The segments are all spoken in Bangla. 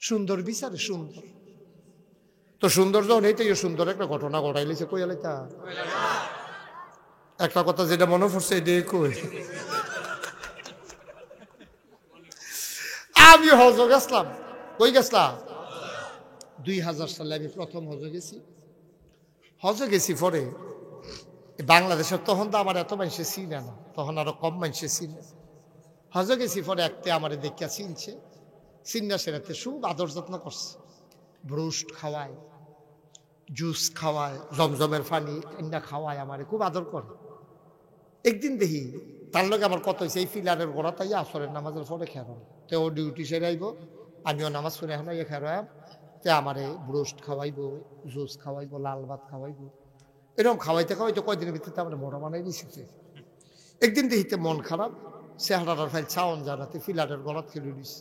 সুন্দর বিচারে সুন্দর তো সুন্দর যখন এইটাই সুন্দর একটা ঘটনা ঘটাইলেছে কই আলাইতা একটা কথা যেটা মনে পড়ছে এটা কই আমি হজ গেছিলাম কই গেছিলাম 2000 সালে আমি প্রথম হজে গেছি পরে বাংলাদেশের তখন তো আমার এত মানুষে চিনে না তখন আরো কম মানুষে চিনে হজে গেছি পরে একটা আমার দেখিয়া চিনছে চিন্না সেরাতে খুব আদর যত্ন করছে ব্রুস্ট খাওয়ায় জুস খাওয়ায় জমজমের পানি ঠান্ডা খাওয়ায় আমারে খুব আদর করে একদিন দেখি তার লগে আমার কত হয়েছে এই ফিলারের গোড়া তাই আসরের নামাজের পরে খেয়াল তো ও ডিউটি সেরাইব আমিও নামাজ শুনে এখন ইয়ে খেয়াম তে আমারে ব্রোস্ট খাওয়াইবো জুস খাওয়াইবো লাল ভাত খাওয়াইবো এরকম খাওয়াইতে খাওয়াইতে কয়দিনের ভিতরে আমার বড় বানাই দিয়েছে একদিন দেখিতে মন খারাপ চেহারাটার ফাইল ছাওন জানাতে ফিলারের গলাত খেলে দিস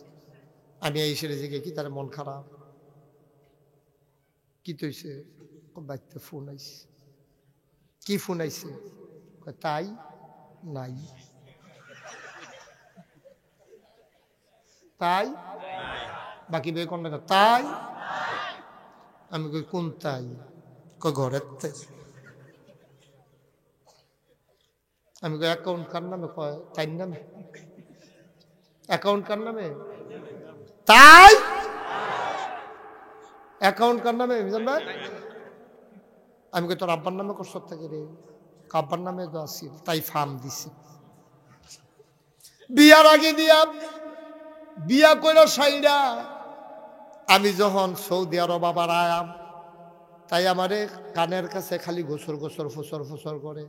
আমি এই সেরে জেগে কি তার মন খারাপ কি তৈছে বাড়িতে ফোন আইছে কি ফোন আইছে তাই নাই তাই বাকি বে কোন তাই আমি কই কোন তাই ঘরের তাই আমি কই অ্যাকাউন্ট কার নামে কয় তাই নামে অ্যাকাউন্ট কার নামে তাই অ্যাকাউন্ট কার নামে জানবেন আমি কই তোর আব্বার নামে করছ থাকে রে আব্বার নামে তো আসি তাই ফার্ম দিছি বিয়ার আগে দিয়া বিয়া কইরা সাইডা আমি যখন সৌদি আরব আবার আয়াম তাই আমারে কানের কাছে খালি গোসর গোসর ফসর ফসর করে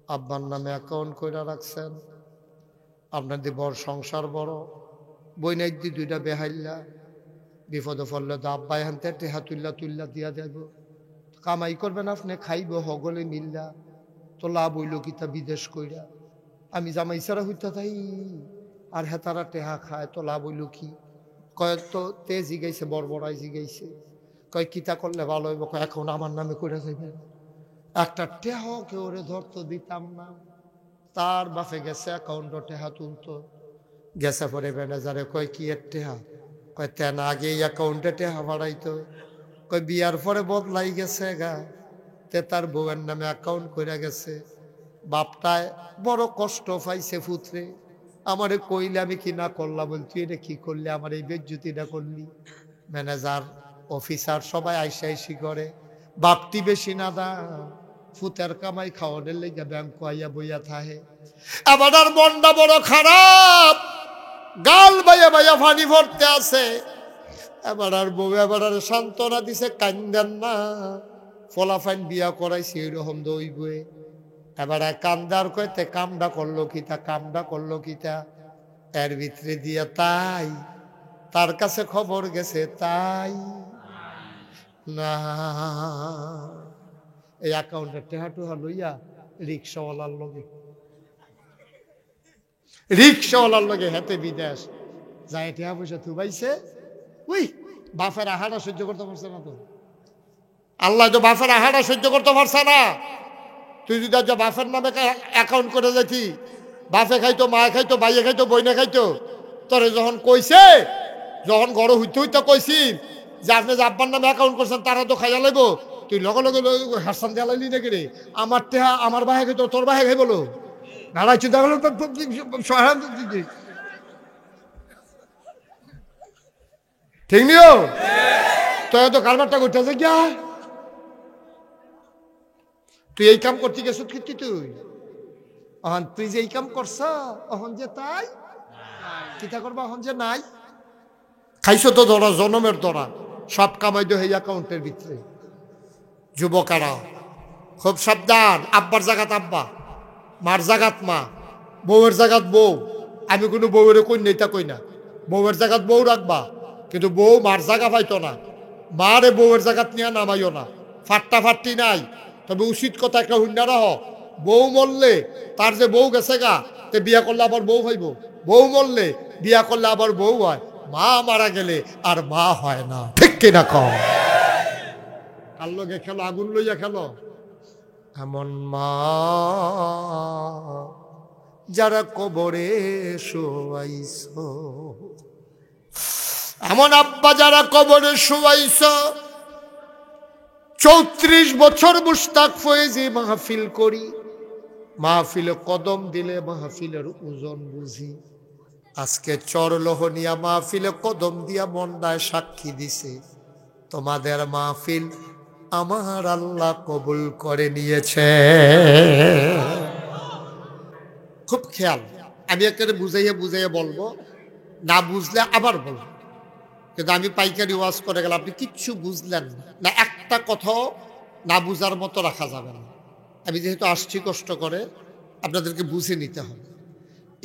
আব্বার নামে অ্যাকাউন্ট কইরা রাখছেন আপনাদের বড় সংসার বড় বইনাই দি দুইটা বেহাইল্লা বিপদে পড়লে তো আব্বাই হানতে টেহা তুল্লা তুল্লা দিয়া দেব কামাই করবেন আপনি খাইব হগলে মিল্লা তো লাভ হইল কিতা বিদেশ কইরা আমি জামাই ছাড়া হইতে তাই আর হেতারা টেহা খায় তো লাভ হইল কি কয় তো তে জিগাইছে বড়াই জিগাইছে কয় কিতা করলে ভালো হইব কয় এখন আমার নামে কইরা যাইবেন একটা টেহ কেউ রে ধরতো দিতাম না তার বাপে গেছে অ্যাকাউন্ট টেহা তুলতো গেছে পরে ম্যানেজারে কয় কি এর টেহা কয় তেন আগে অ্যাকাউন্টে টেহা বাড়াইতো কয় বিয়ার পরে বদলাই গেছে গা তে তার বউয়ের নামে অ্যাকাউন্ট করে গেছে বাপটায় বড় কষ্ট পাইছে ফুতরে আমারে কইলে আমি কি না করলাম বল তুই এটা কি করলি আমার এই বেজ্জুতিটা করলি ম্যানেজার অফিসার সবাই আইসি করে বাপটি বেশি না দাম ফুতের কামাই খাওয়ানোর লেগে ব্যাংক আইয়া বইয়া থাহে আবার আর মনটা বড় খারাপ গাল বাইয়া বাইয়া পানি ভরতে আছে এবার আর বউ এবার আর সান্ত্বনা দিছে কান্দেন না ফলাফাইন বিয়া করাইছে এইরকম দই বয়ে এবার কান্দার কইতে কামটা করলো কিতা এর ভিতরে দিয়া তাই তার কাছে খবর গেছে তাই না এই অ্যাকাউন্টের টেহা টুহা লইয়া রিক্সাওয়ালার লগে হেতে বিদেশ যায় টেহা পয়সা থুবাইছে উই বাফের আহারা সহ্য করতে পারছে না তো আল্লাহ তো বাফের আহারা সহ্য করতে পারছে না তুই যদি আজ বাফের নামে অ্যাকাউন্ট করে যাচ্ছি বাফে খাইতো মা খাইতো ভাইয়ে খাইতো বইনে খাইতো তোরে যখন কইছে যখন গড় হইতে কইছি যে আপনি যে আব্বার নামে অ্যাকাউন্ট করছেন তারা তো খাইয়া লাগবো তুই লগে লগে হাসান দিয়া লাইলি নাকি রে আমার টেহা আমার বাহে খাইতো তোর বাহে খাই বলো নাড়াই চিন্তা করলো ঠিক নিও তো কারবারটা করতেছে গিয়া তুই এই কাম করতে গেছ কি তুই যে এই কাম করছ অহন যে তাই কিতা করবা অহন যে নাই খাইছো তো ধরা জনমের ধরা সব কামাই দো এই অ্যাকাউন্টের ভিতরে যুবকারা খুব সাবধান আব্বার জাগাত আব্বা মার জাগাত মা বউয়ের জাগাত বউ আমি কোনো বউয়ের কই নেই তা কই না বউয়ের জাগাত বউ রাখবা কিন্তু বউ মার জাগা পাইতো না মারে বউয়ের জাগাত নিয়ে নামাইও না ফাট্টি নাই তবে উচিত কথা একটা হুন্ডা রাহ বউ মরলে তার যে বউ গেছে গা তে বিয়া করলে আবার বউ হইব বউ মরলে বিয়া করলে আবার বউ হয় মা মারা গেলে আর মা হয় না ঠিক কিনা কম কার লগে খেলো আগুন লইয়া খেলো এমন মা যারা কবরে শোয়াইছো এমন আব্বা যারা কবরে শুয়াইছ, 34 বছর মুশতাক ফয়েজি মাহফিল করি, মাহফিলে কদম দিলে মাহফিলের ওজন বুঝি। আজকে চরলোহনিয়া মাহফিলে কদম দিয়া মন্দায় সাক্ষী দিছে, তোমাদের মাহফিল আমার আল্লাহ কবুল করে নিয়েছে। খুব খেয়াল, আমি একেবারে বুঝাইয়া বুঝাইয়া বলবো, না বুঝলে আবার বলবো। কিন্তু আমি পাইকারি ওয়াজ করে গেলাম, আপনি কিচ্ছু বুঝলেন না, একটা কথাও না বুঝার মতো রাখা যাবে না। আমি যেহেতু আসছি কষ্ট করে, আপনাদেরকে বুঝে নিতে হবে।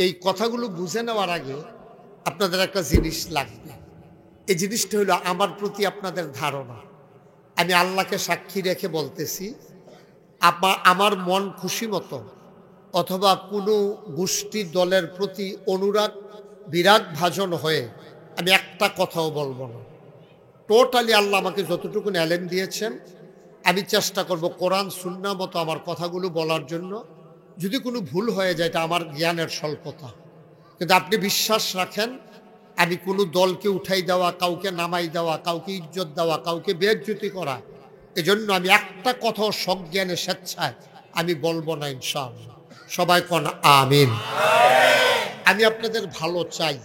এই কথাগুলো বুঝে নেওয়ার আগে আপনাদের একটা জিনিস লাগবে। এই জিনিসটা হলো আমার প্রতি আপনাদের ধারণা। আমি আল্লাহকে সাক্ষী রেখে বলতেছি, আমার মন খুশি মতো অথবা কোনো গোষ্ঠী দলের প্রতি অনুরাগ বিরাগ ভাজন হয়ে আমি একটা কথাও বলবো না। টোটালি আল্লাহ আমাকে যতটুকু এলেম দিয়েছেন, আমি চেষ্টা করব কোরআন সুন্নাহ মতো আমার কথাগুলো বলার জন্য। যদি কোনো ভুল হয়ে যায়, এটা আমার জ্ঞানের স্বল্পতা। কিন্তু আপনি বিশ্বাস রাখেন, আমি কোনো দলকে উঠাই দেওয়া, কাউকে নামাই দেওয়া, কাউকে ইজ্জত দেওয়া, কাউকে বেইজ্জতি করা, এজন্য আমি একটা কথাও সজ্ঞানে স্বেচ্ছায় আমি বলবো না ইনশাআল্লাহ। সবাই কোন আমিন। আমি আপনাদের ভালো চাই,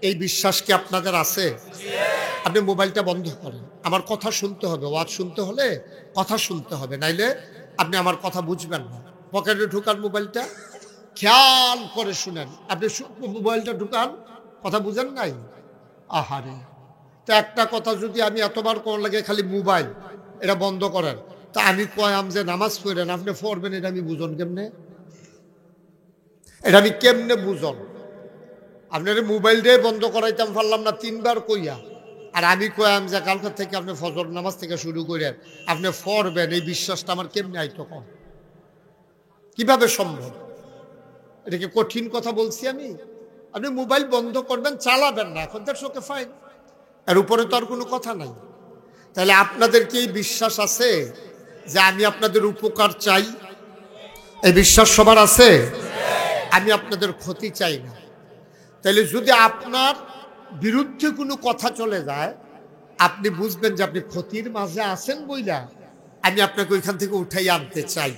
এই বিশ্বাস কি আপনাদের আছে? আপনি মোবাইলটা বন্ধ করেন, আমার কথা শুনতে হবে। ওয়াজ শুনতে হলে কথা শুনতে হবে, নাইলে আপনি আমার কথা বুঝবেন না। পকেটে ঢুকান মোবাইলটা, খেয়াল করে শুনেন। আপনি মোবাইলটা ঢুকান, কথা বুঝেন নাই? আহারে, তো একটা কথা যদি আমি এতবার কোন লাগে খালি মোবাইল এটা বন্ধ করেন, তা আমি কয়াম যে নামাজ পড়েন, আপনি পড়বেন, এটা আমি বুঝন কেমনে? এটা আমি কেমনে বুঝন? আপনার মোবাইলটাই বন্ধ করাইতাম পারলাম না 3 বার কইয়া, আর আমি কয়াম যে কালকার থেকে আপনি ফজর নামাজ থেকে শুরু করেন, আপনি পড়বেন, এই বিশ্বাসটা আমার কেমনে আইতো? কম কিভাবে সম্ভব? এটা কি কঠিন কথা বলছি আমি? আপনি মোবাইল বন্ধ করবেন, চালাবেন না, এখন দ্যাটস ওকে, ফাইন। এর উপরে তো আর কোনো কথা নাই। তাহলে আপনাদের কি এই বিশ্বাস আছে যে আমি আপনাদের উপকার চাই? এই বিশ্বাস সবার আছে? আমি আপনাদের ক্ষতি চাই না। তাহলে যদি আপনার বিরুদ্ধে কোনো কথা চলে যায়, আপনি বুঝবেন যে আপনি ক্ষতির মাঝে আছেন বইলা আমি আপনাকে ওইখান থেকে উঠাই আনতে চাই।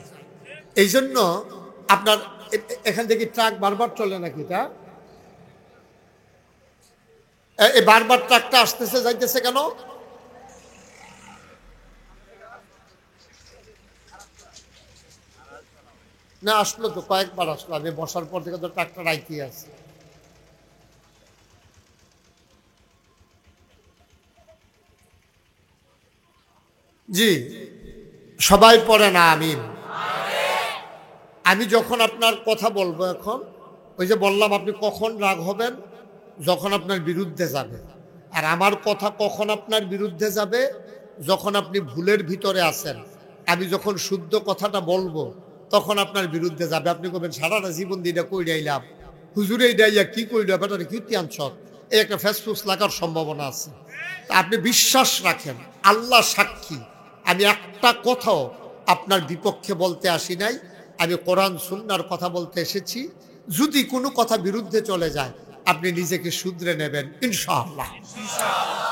এই জন্য আপনার এখান থেকে ট্রাক বারবার চলে নাকি? এটা এই বারবার ট্রাকটা আসতেছে যাইতেছে কেন? না, আসলো তো, কয়েকবার আসলো। আমি বসার পর থেকে তো ট্রাকটা রাইতে আছে। জি, সবাই পড়ে না আমিন। আমি যখন আপনার কথা বলবো, এখন ওই যে বললাম, আপনি কখন রাগ হবেন? যখন আপনার বিরুদ্ধে যাবে। আর আমার কথা কখন আপনার বিরুদ্ধে যাবে? যখন আপনি ভুলের ভিতরে আছেন। আমি যখন শুদ্ধ কথাটা বলবো, তখন আপনার বিরুদ্ধে যাবে। আপনি বলবেন, সারাটা জীবন দিনে কই ডাইলাম, হুজুরে ডাইয়া কি কইল, বেটারে কীর্তি আনছ, এই একটা ফেসফুস লাগার সম্ভাবনা আছে। তা আপনি বিশ্বাস রাখেন, আল্লাহ সাক্ষী, আমি একটা কথাও আপনার বিপক্ষে বলতে আসি নাই। আমি কোরআন সুন্নাহর কথা বলতে এসেছি। যদি কোনো কথা বিরুদ্ধে চলে যায়, আপনি নিজেকে শুধরে নেবেন ইনশাআল্লাহ।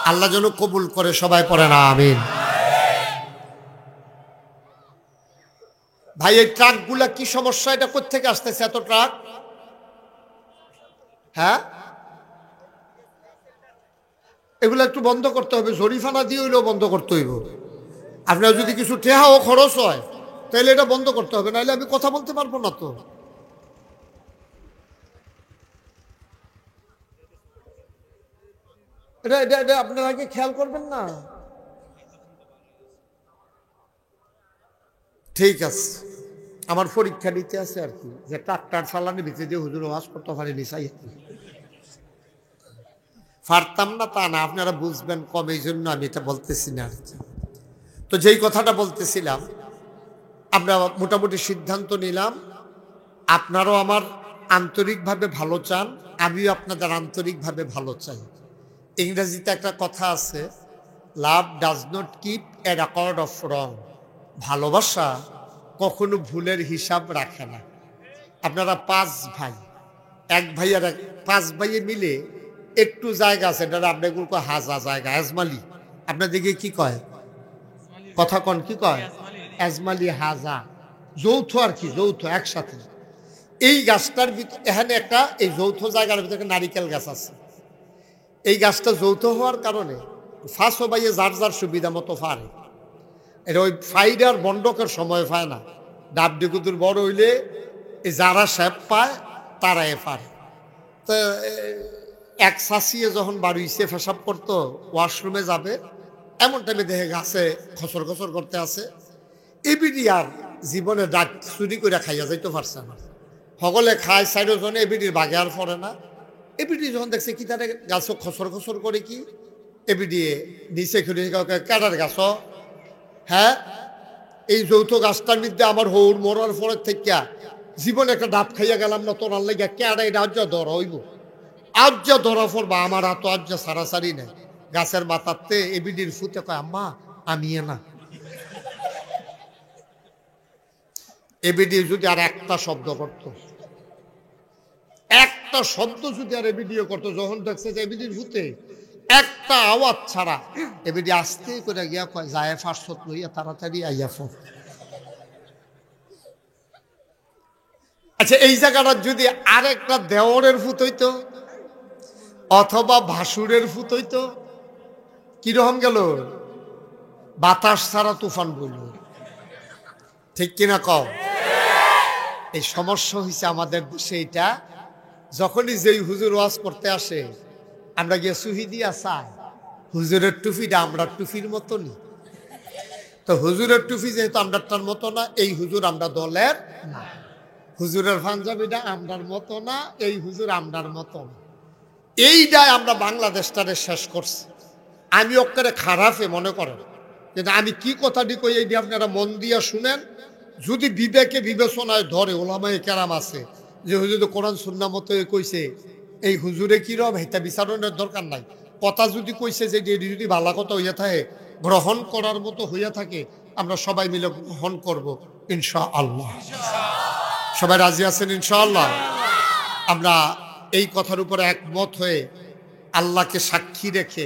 আল্লাহ যেন কবুল করে, সবাই পড়ে না আমিন। ভাই, এই ট্রাকগুলা কি সমস্যা? এটা কোত্থেকে আসতেছে এত ট্রাক? হ্যাঁ, এগুলো একটু বন্ধ করতে হবে, জরিফানা দিয়ে হইলেও বন্ধ করতে হইব। আপনার যদি কিছু টেহাও খরচ হয়, তাহলে এটা বন্ধ করতে হবে, নাহলে আমি কথা বলতে পারবো না তো। এটা এটা এটা আপনারা কি খেয়াল করবেন না? ঠিক আছে, আমার পরীক্ষা নিতে আছে আর কি, যে ট্রাক্টার চালানি ভিতরে দিয়ে হুজুর ওয়াজ করতে পারিনি, চাই পারতাম না তা না, আপনারা বুঝবেন কম, এই জন্য আমি এটা বলতেছি না আর কি। তো যেই কথাটা বলতেছিলাম, আমরা মোটামুটি সিদ্ধান্ত নিলাম, আপনারাও আমার আন্তরিকভাবে ভালো চান, আমিও আপনাদের আন্তরিকভাবে ভালো চাই। ইংরেজিতে একটা কথা আছে, লাভ does not keep A record of রং। ভালোবাসা কখনো ভুলের হিসাব রাখে না। আপনারা 5 ভাই, এক ভাই আর 5 ভাইয়ে মিলে একটু জায়গা আছে, এটা আপনাদের কয় হাজা জায়গা, আজমালি। আপনার দিকে কি কয়? কথা কন, কি কয়? আজমালি, হাজা, যৌথ আর কি, যৌথ একসাথে। এই গাছটার ভিতরে এখানে একটা, এই যৌথ জায়গার ভিতরে নারিকেল গাছ আছে। এই গাছটা যৌথ হওয়ার কারণে ফাঁসো বাইয়ে যার যার সুবিধা মতো ফারে। এটা ওই ফাইডার বন্ডকের সময় পায় না। ডাবডিকুতুর বড় হইলে এই যারা স্যাপ পায় তারা পারে। তো এক শাসিয়ে যখন বাড়িছে পেশাব করতো, ওয়াশরুমে যাবে, এমন টাইমে দেখে গাছে খসর খসর করতে আছে। এবিডি আর জীবনে ডাক চুরি করে খাইয়া যাইতে পারছে না। সকলে খায়, চারজনে এবিডির বাগে আর পড়ে না। এবিডি যখন দেখছে কি তারা গাছ খসর খসর করে, কি এবিডি নিচে খুলে ক্যাডার গাছ, হ্যাঁ এই যৌথ গাছটার মধ্যে আমার হৌর মরার পরের থেকে জীবনে একটা ডাব খাইয়া গেলাম না, তোর লেগে ক্যাডা এটা আজ্জা ধরা হইব, আজ্জা ধরা পড়বা আমার হাত আজ্জা সারাসারি নেই। গাছের মাথাতে এবিডির ফুতে কয়, আম্মা আমি না। এবিডি যদি আর একটা শব্দ করত, একটা শব্দ যদি আর এবিডি করতো, যখন দেখছে যে এবিডির ফুতে একটা আওয়াজ ছাড়া, এবিডি আস্তে করে গিয়া কয়, যায় ফার্সত লইয়া তাড়াতাড়ি আইয়া ফোন। আচ্ছা, এই জায়গাটা যদি আরেকটা দেওরের ফুত হইতো অথবা ভাসুরের ফুত হইতো, কিরকম গেল? বাতাস ছাড়া তুফান বলল, ঠিক কিনা কও? এই সমস্যা হয়েছে আমাদের দেশে এটা। যখনই যেই হুজুর ওয়াজ করতে আসে, আমরা গিয়ে সুহি দিয়া চাই, হুজুরের টুপিটা আমরা টুপির মতনই। তো হুজুরের টুপি যেহেতু আমরাটার মতো না, এই হুজুর আমরা দলের না। হুজুরের পাঞ্জাবিটা আমরার মতো না, এই হুজুর আমরার মতো না। এইটাই আমরা বাংলাদেশটারে শেষ করছি। আমি ওকে খারাপে মনে করেন, কিন্তু আমি কি কথাটি কই এইটি আপনারা মন দিয়া শুনেন। যদি বিবেকে বিবেচনায় ধরে, ওলামায়ে কেরাম আছে যে হুজুর কোরআন সুন্নাহ মতো কইছে, এই হুজুরে কি রব এটা বিচারণের দরকার নাই। কথা যদি কইছে যে যদি ভালো কথা হইয়া থাকে, গ্রহণ করার মতো হইয়া থাকে, আমরা সবাই মিলে গ্রহণ করব ইনশাআল্লাহ। সবাই রাজি আছেন ইনশাআল্লাহ? আমরা এই কথার উপরে একমত হয়ে আল্লাহকে সাক্ষী রেখে,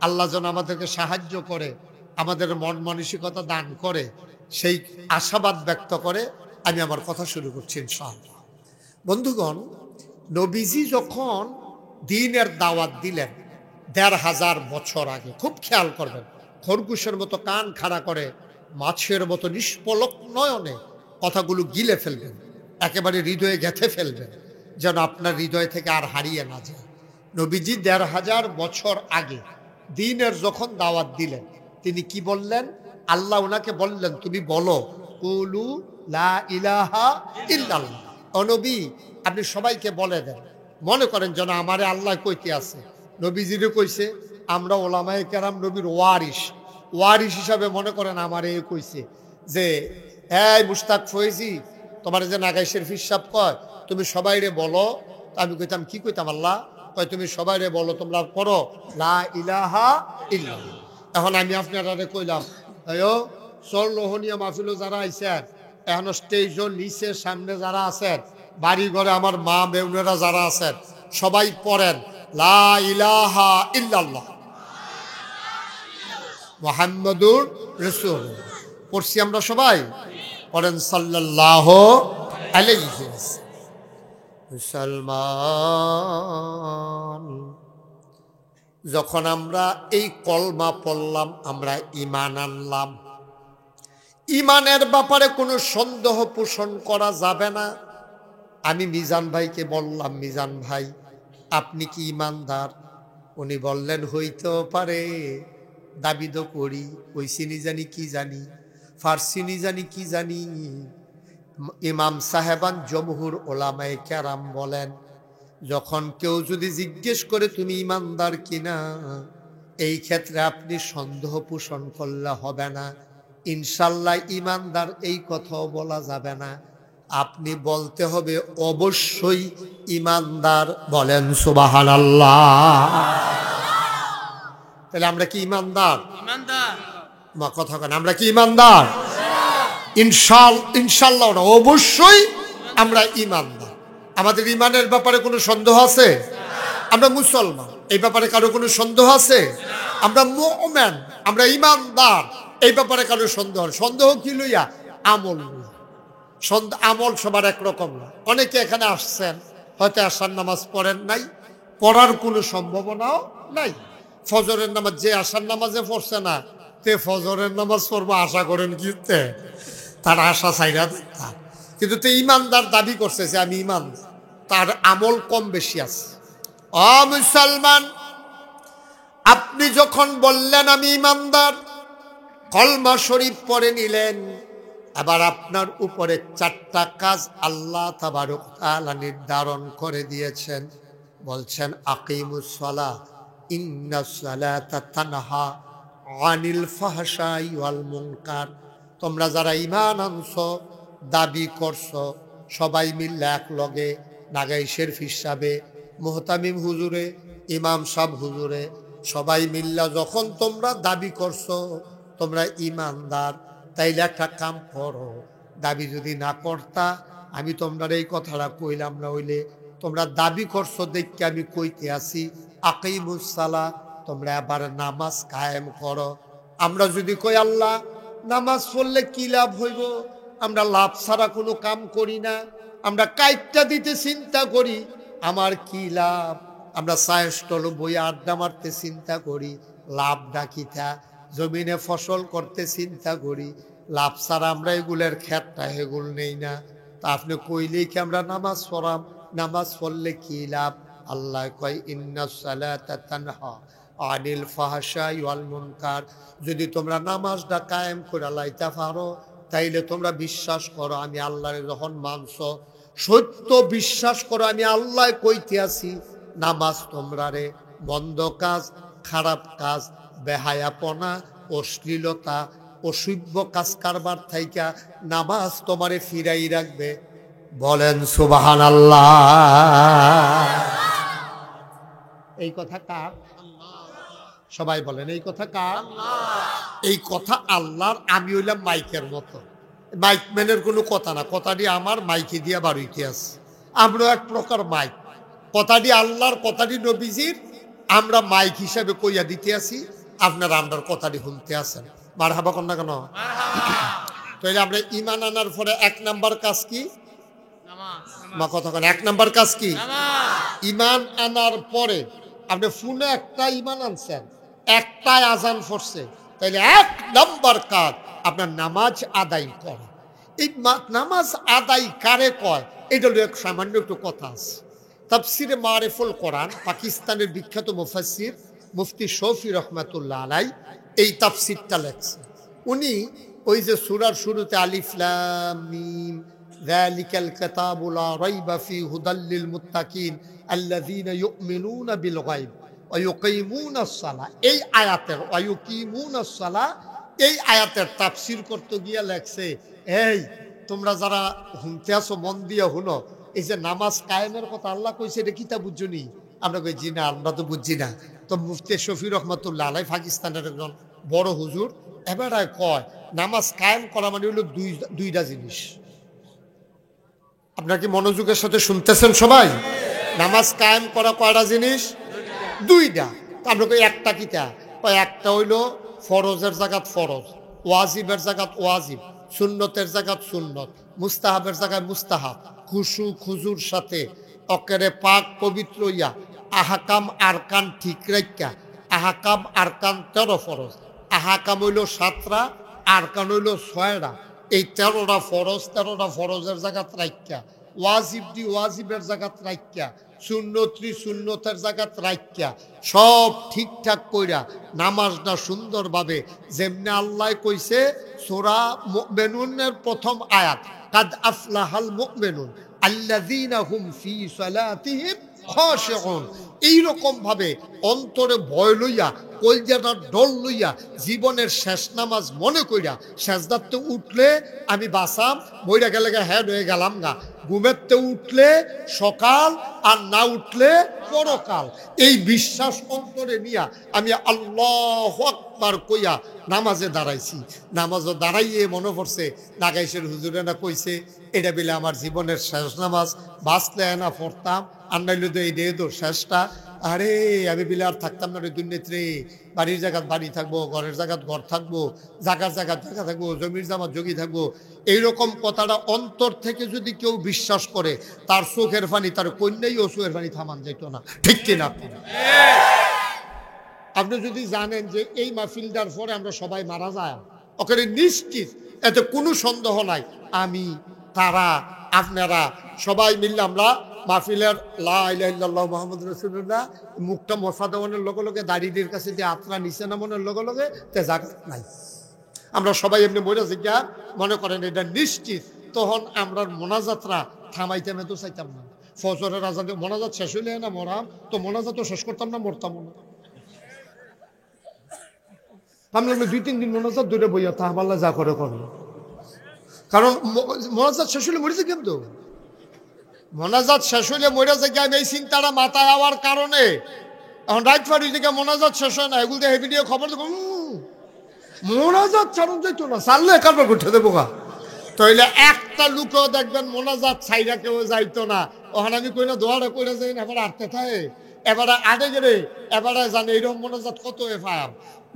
আল্লাহ যেন আমাদেরকে সাহায্য করে, আমাদের মন মানসিকতা দান করে, সেই আশাবাদ ব্যক্ত করে আমি আমার কথা শুরু করছি ইনশাআল্লাহ। বন্ধুগণ, নবীজি যখন দ্বীনের দাওয়াত দিলেন ১৫০০ বছর আগে, খুব খেয়াল করবেন, খরগোশের মতো কান খাড়া করে, মাছের মতো নিষ্পলক নয়নে কথাগুলো গিলে ফেলবেন, একেবারে হৃদয়ে গেঁথে ফেলবেন, যেন আপনার হৃদয় থেকে আর হারিয়ে না যায়। নবীজি ১৫০০ বছর আগে দ্বীনের যখন দাওয়াত দিলেন, তিনি কি বললেন? আল্লাহ ওনাকে বললেন, তুমি বলো কুলু লা ইলাহা ইল্লাল্লাহ। ও নবী, আপনি সবাইকে বলে দেন, মনে করেন যেন আমারে আল্লাহ কইতে আছে। নবীজিরে কইছে, আমরা ওলামায়ে কেরাম নবীর ওয়ারিস হিসাবে মনে করেন আমারে কইছে যে, এই মুশতাক ফয়েজি, তোমার যে নাগাইশের ফিসাব কয়, তুমি সবাইরে বলো। আমি কইতাম, কি কইতাম? আল্লাহ কয়, তুমি সবাইরে বলো, তোমরা পড়ো লা ইলাহা ইল্লাল্লাহ। এখন আমি আপনারা কইলাম, চল লোহনীয় মাহফিলও যারা আইছেন, এখন স্টেজও নিচে সামনে যারা আছেন, বাড়ি ঘরে আমার মা বেউনেরা যারা আছেন, সবাই পড়েন লা ইলাহা ইল্লাল্লাহ মুহাম্মাদুর রাসূলুল্লাহ। পড়ছি আমরা সবাই, পড়েন সাল্লাল্লাহু আলাইহি ওয়াসাল্লাম। মুসলমান, যখন আমরা এই কলমা পড়লাম, আমরা ঈমান আনলাম। ঈমানের ব্যাপারে কোনো সন্দেহ পোষণ করা যাবে না। আমি মিজান ভাইকে বললাম, মিজান ভাই আপনি কি ঈমানদার? উনি বললেন, হইতেও পারে, দাবি তো করি, ওই চিনি জানি কি জানি, ফার্সিনি জানি কি জানি। ইমাম সাহেবান জমহুর ওলামায়ে কেরাম বলেন, যখন কেউ যদি জিজ্ঞেস করে তুমি ঈমানদার কিনা, এই ক্ষেত্রে আপনি সন্দেহ পোষণ করলে হবে না। ইনশাল্লাহ ঈমানদার এই কথাও বলা যাবে না, আপনি বলতে হবে অবশ্যই ঈমানদার। বলেন সুবহানাল্লাহ। তাহলে আমরা কি ঈমানদার? মা কথা কেন, আমরা কি ঈমানদার? ইনশাল্লাহ না, অবশ্যই আমরা ঈমানদার। আমাদের ঈমানের ব্যাপারে কোনো সন্দেহ আছে? আমরা মুসলমান, এই ব্যাপারে কারো কোনো সন্দেহ আছে? আমরা মুমিন, আমরা ইমানদার, এই ব্যাপারে কারো সন্দেহ? সন্দেহ কি লইয়া? আমল লইয়া। আমল সবার একরকম না। অনেকে এখানে আসছেন, হয়তো আশার নামাজ পড়েন নাই, পড়ার কোনো সম্ভাবনাও নাই। ফজরের নামাজ যে আশার নামাজে পড়ছে না, তে ফজরের নামাজ পড়বো আশা করেন কি? তার আশা চাইরা দেখা, কিন্তু তে ইমানদার দাবি করছে যে আমি ইমান, তার আমল কম বেশি আছে। ও মুসলমান, আপনি যখন বললেন আমি ইমানদার, কলমা শরীফ পড়ে নিলেন, এবার আপনার উপরে 4টা কাজ আল্লাহ তাবারক তাআলা নির্ধারণ করে দিয়েছেন। বলছেন আকিমুস সালাহ ইন্নাস সালাতা তানহা আনিল ফাহশাই ওয়াল মুনকার। তোমরা যারা ঈমান আনছো, দাবি করছো, সবাই মিলে এক লগে নাগাই শরীফ সাহেবে, মুহতামিম হুজুরে, ইমাম সাহেব হুজুরে, সবাই মিল্লা যখন তোমরা দাবি করছো তোমরা ইমানদার, তাইলে একটা কাম করো। দাবি যদি না করতা, আমি তোমরা এই কথাটা কইলাম না। হইলে তোমরা দাবি করছো দেখে আমি কইতে আসি আকিমুস সালাহ, তোমরা আবার নামাজ কায়েম করো। আমরা যদি কই আল্লাহ নামাজ পড়লে কি লাভ হইব, আমরা লাভ ছাড়া কোনো কাম করি না, আমরা কাইটটা দিতে চিন্তা করি আমার কি লাভ, আমরা চায়ের স্টল বই আড্ডা মারতে চিন্তা করি লাভ ডাকিতা, জমিনে ফসল করতে চিন্তা করি লাভ ছাড়া আমরা এগুলোর খেতটা এগুল নেই না। তা আপনি কইলেই কি আমরা নামাজ পড়াম? নামাজ পড়লে কি লাভ? আল্লাহ কয় ইন্নাস সালাতা তানহা আনিল ফাহশাই ওয়াল মুনকার। যদি তোমরা নামাজটা কায়েম করে লাইতে পারো, তাইলে তোমরা বিশ্বাস করো আমি আল্লাহরে যখন মানছো, সত্য বিশ্বাস করো আমি আল্লাহ কইতে আছি, নামাজ তোমরা রে বন্ধ কাজ, খারাপ কাজ, বেহায়াপনা, অশ্লীলতা, অসভ্য কাজ কারবার থাইকা নামাজ তোমারে ফিরাই রাখবে। বলেন সুবহানাল্লাহ। এই কথা কার? সবাই বলেন এই কথা কার? এই কথা আল্লাহর। আমি হইলাম মাইকের মতো, মাইক ম্যানের কোনো কথা না, কথাটি আমার মাইকে দিয়া বাড়িতে আছে। আমরা এক প্রকার মাইক, কথাটি আল্লাহর, কথাটি নবীজির, আমরা মাইক হিসাবে কইয়া দিতে আসি, আপনারা আমরার কথাটি শুনতে আসেন। মারহাবা কন্যা কেন? তাইলে আমরা ঈমান আনার পরে 1 নাম্বার কাজ কি? মা কথা কেন? 1 নাম্বার কাজ কি? ঈমান আনার পরে আপনি ফোনে একটা ঈমান আনছেন, একটাই আজান পড়ছে, তাইলে 1 নাম্বার কাজ আপনার নামাজ আদায় করা। এই নামাজ আদায় কারে কয়? এটা হলো এক সামান্য একটু কথা আছে। তাফসিরে মারিফুল কোরআন, পাকিস্তানের বিখ্যাত মুফাসসির মুফতি শফি রহমাতুল্লাহ আলাই এই তাফসিরটা লেখছে। উনি ওই যে সূরার শুরুতে আলিফ লাম মিম যালিকাল কিতাবু লা রাইবা ফি হুদাল লিল মুত্তাকিন আল্লাযীনা ইউমিনুনা বিল গায়ব ওয়া ইউকিমুনাস সালাহ, এই আয়াতের ওয়া ইউকিমুনাস সালাহ, এই আয়াতের তাফসির করতে গিয়ে লেখছে, এই তোমরা যারা শুনতে আসো মন দিয়ে শুনো, এই যে নামাজ কায়েমের কথা আল্লাহ কইছে, এটা কিতা বুঝছো নি? আমরা কই জি না, আমরা তো বুঝছি না। তো মুফতি শফি রহমাতুল্লাহ আলাই পাকিস্তানের একজন বড় হুজুর এবার কয় নামাজ কায়েম করা মানে হলো দুইটা জিনিস। আপনারা কি মনোযোগের সাথে শুনতেছেন সবাই? নামাজ কায়েম করা কয়টা জিনিস? দুইটা। আমরা কই একটা কিতা? একটা হইল ফরজের জায়গাত ফরজ, ওয়াজিবের জায়গাত ওয়াজিব, সুন্নতের জায়গাত সুন্নত, মুস্তাহাবের জায়গায় মুস্তাহাব, খুশু খুজুর সাথে অকেরে পাক পবিত্র ইয়া আহাকাম আরকান ঠিক রাখা। আহাকাম আরকান 13 ফরজ, আহাকাম হইল 7টা, আরকান হইল 6টা। এই 13টা ফরজ, 13টা ফরজের জায়গাত রাখা, ওয়াজিবটি ওয়াজিবের জায়গাত রাখা, সুন্নতি সুন্নতের জায়গাত রাখা, সব ঠিকঠাক কইরা নামাজটা সুন্দরভাবে যেমনি আল্লাহ কইছে সূরা মুমিনুনের প্রথম আয়াত, কাদ আফলাহাল মুমিনুন আল্লাযীনা হুম ফি সালাতিহিম খাশিউন, এইরকম ভাবে অন্তরে ভয় লইয়া, কলজাটার ডল লইয়া, জীবনের শেষ নামাজ মনে কইরা সেজদাতে উঠলে আমি বাসাম, মইরা গেলে হ্যাঁ হয়ে গেলাম গা, ঘুমেরতে উঠলে সকাল আর না উঠলে পরকাল, এই বিশ্বাস অন্তরে নিয়া আমি আল্লাহু আকবার কইয়া নামাজে দাঁড়াইছি। নামাজও দাঁড়াইয়ে মনে পড়ছে নাগাইশের হুজুরে না কইছে এটা বিলে আমার জীবনের শেষ নামাজ, বাঁচলে না পড়তাম, আর নাইলে তো এই তো শেষটা। আরে আমি বিলে আর থাকতাম না রে দুর্নীতি, বাড়ির জায়গাত বাড়ি থাকবো, ঘরের জায়গাত ঘর থাকবো, জায়গার জায়গাত জায়গা থাকবো, জমির জামাত জমি থাকবো, এইরকম কথাটা অন্তর থেকে যদি কেউ বিশ্বাস করে, তার চোখের পানি, তার কন্যাই ও চোখের পানি থামান যাইতো না। ঠিক কিনা? আপনি যদি জানেন যে এই মাহফিলটার পরে আমরা সবাই মারা যায়, ওখানে নিশ্চিত, এতে কোনো সন্দেহ নাই, আমি, তারা, আপনারা সবাই মিললে আমরা মাহফিলের লা ইলাহা ইল্লাল্লাহ মুহাম্মাদুর রাসূলুল্লাহ মুখটা মশা দেওয়ানোর লগে লগে দাড়িদের কাছে যে আত্রা নিচে নামানোর লগে লগে তে জায়গা নাই, আমরা সবাই এমনি মরে যা মনে করেন এটা নিশ্চিত, তখন আমরা মোনাজাতরা থামাইতে তো চাইতাম না। ফজরের আজান দিয়ে মোনাজাত শেষ হইলে না মরাম, তো মোনাজাত তো শেষ করতাম না, মরতাম না। আমরা 2-3 দিন মোনাজাত দূরে বইয়া তা আল্লাহ যা করে করবো, কারণ মোনাজাত শেষ হলে মরেছে কিন্তু মোনাজাত শেষ হইলে মরে যায়। আমি এই চিন্তাটা মাথায় হওয়ার কারণে এখন রাইট ফারি থেকে মোনাজাত শেষ হয় না, এগুলো দিয়ে ভিডিও খবর দেবো, মোনাজাত ছাড়ুন যাইতো না, ছাড়লে কারবার উঠে দেবো গা। তাইলে একটা লোকও দেখবেন মোনাজাত ছাইরা কেউ যাইতো না। ওখানে আমি কই না দোয়ারে করে যাই না, এবার আটতে থাকে, এবারে আটে গেলে এবারে জানে এইরকম মোনাজাত কত এফআইআর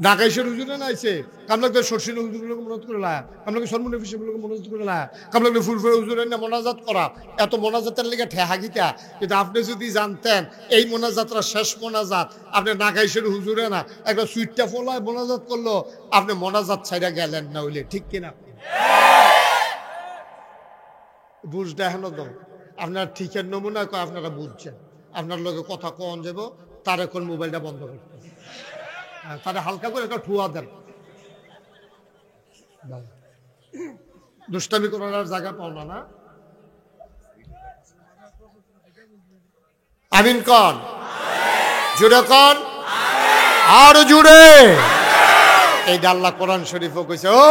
ঢাকাইশের হুজুরে নাইছে, কামলাকে সরসির হুজুরগুলোকে মনোজ করে লায়া, কামলাকে সরমুনি ফিসগুলোকে মনোজ করে লায়া, কামলাকে ফুলফুল হুজুরের না মোনাজাত করা, এত মোনাজাতের লেগে ঠেহা গিতা। কিন্তু আপনি যদি জানতেন এই মোনাজাতটা শেষ মোনাজাত, আপনি নাগাইশের হুজুরে না একটা সুইটটা ফলায় মোনাজাত করলো, আপনি মোনাজাত ছাইরা গেলেন না হইলে। ঠিক কিনা? বুঝটা এখনো দাও আপনার ঠিকের নমুনা কয়, আপনারা বুঝছেন, আপনার লোকে কথা কন যাব, তার এখন মোবাইলটা বন্ধ করতে, তারা হালকা করে একটা ঠুয়া দেন, দুষ্টামি করার জায়গা পাও না। না আমিন কন, জুড়ে কন, আর জুড়ে। এই আল্লাহ কোরআন শরীফও কইছে, ও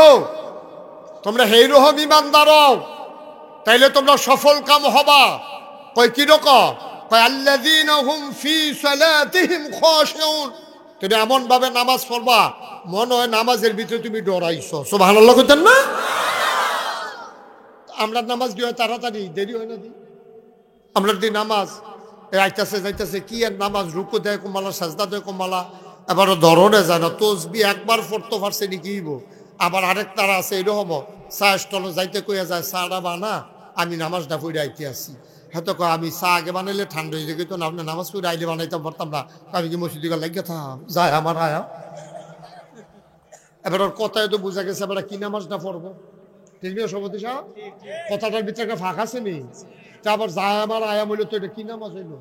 তোমরা হেই রকম ইমানদার হও, তাইলে তোমরা সফল কাম হবা। কয় কি রকম? কয় আল্লাযীনা হুম ফি সালাতিহিম খাশিউন, তুমি এমন ভাবে নামাজ পড়বা মনে হয় নামাজের ভিতরে তুমি ডরাইছো। সুবহানাল্লাহ কইতেন না? আমরা নামাজ দিয়ে তাড়াতাড়ি দেরি হয় না দি, আমরা দি নামাজ আইতাছে যাইতাছে কি আর নামাজ, রুকু দেয় কমালা, সাজদা দেয় কমালা, এবার ধরনে যায় না, তসবি একবার পড়তে পারছে নি কিব, আবার আরেক তারা আছে এরকম চা স্টলে যাইতে কইয়া যায়, চাটা বানা আমি নামাজটা পড়ে আইতে আসি। হয়তো আমি চা আগে বানাইলে ঠান্ডা হয়ে যেত না, আপনি নামাজ পড়ে আইলে বানাইতাম পারতাম না, আমি কি মসজিদে লাগিয়ে থাম যায় আমার আয়া। এবার ওর কথায় তো বোঝা গেছে এবার কি নামাজটা পড়বো। ঠিক আছে সভাপতি সাহেব, কথাটার ভিতরে একটা ফাঁক আছে নি, তা আবার যায় আমার আয়া বললো তো এটা কি নামাজ হইলো?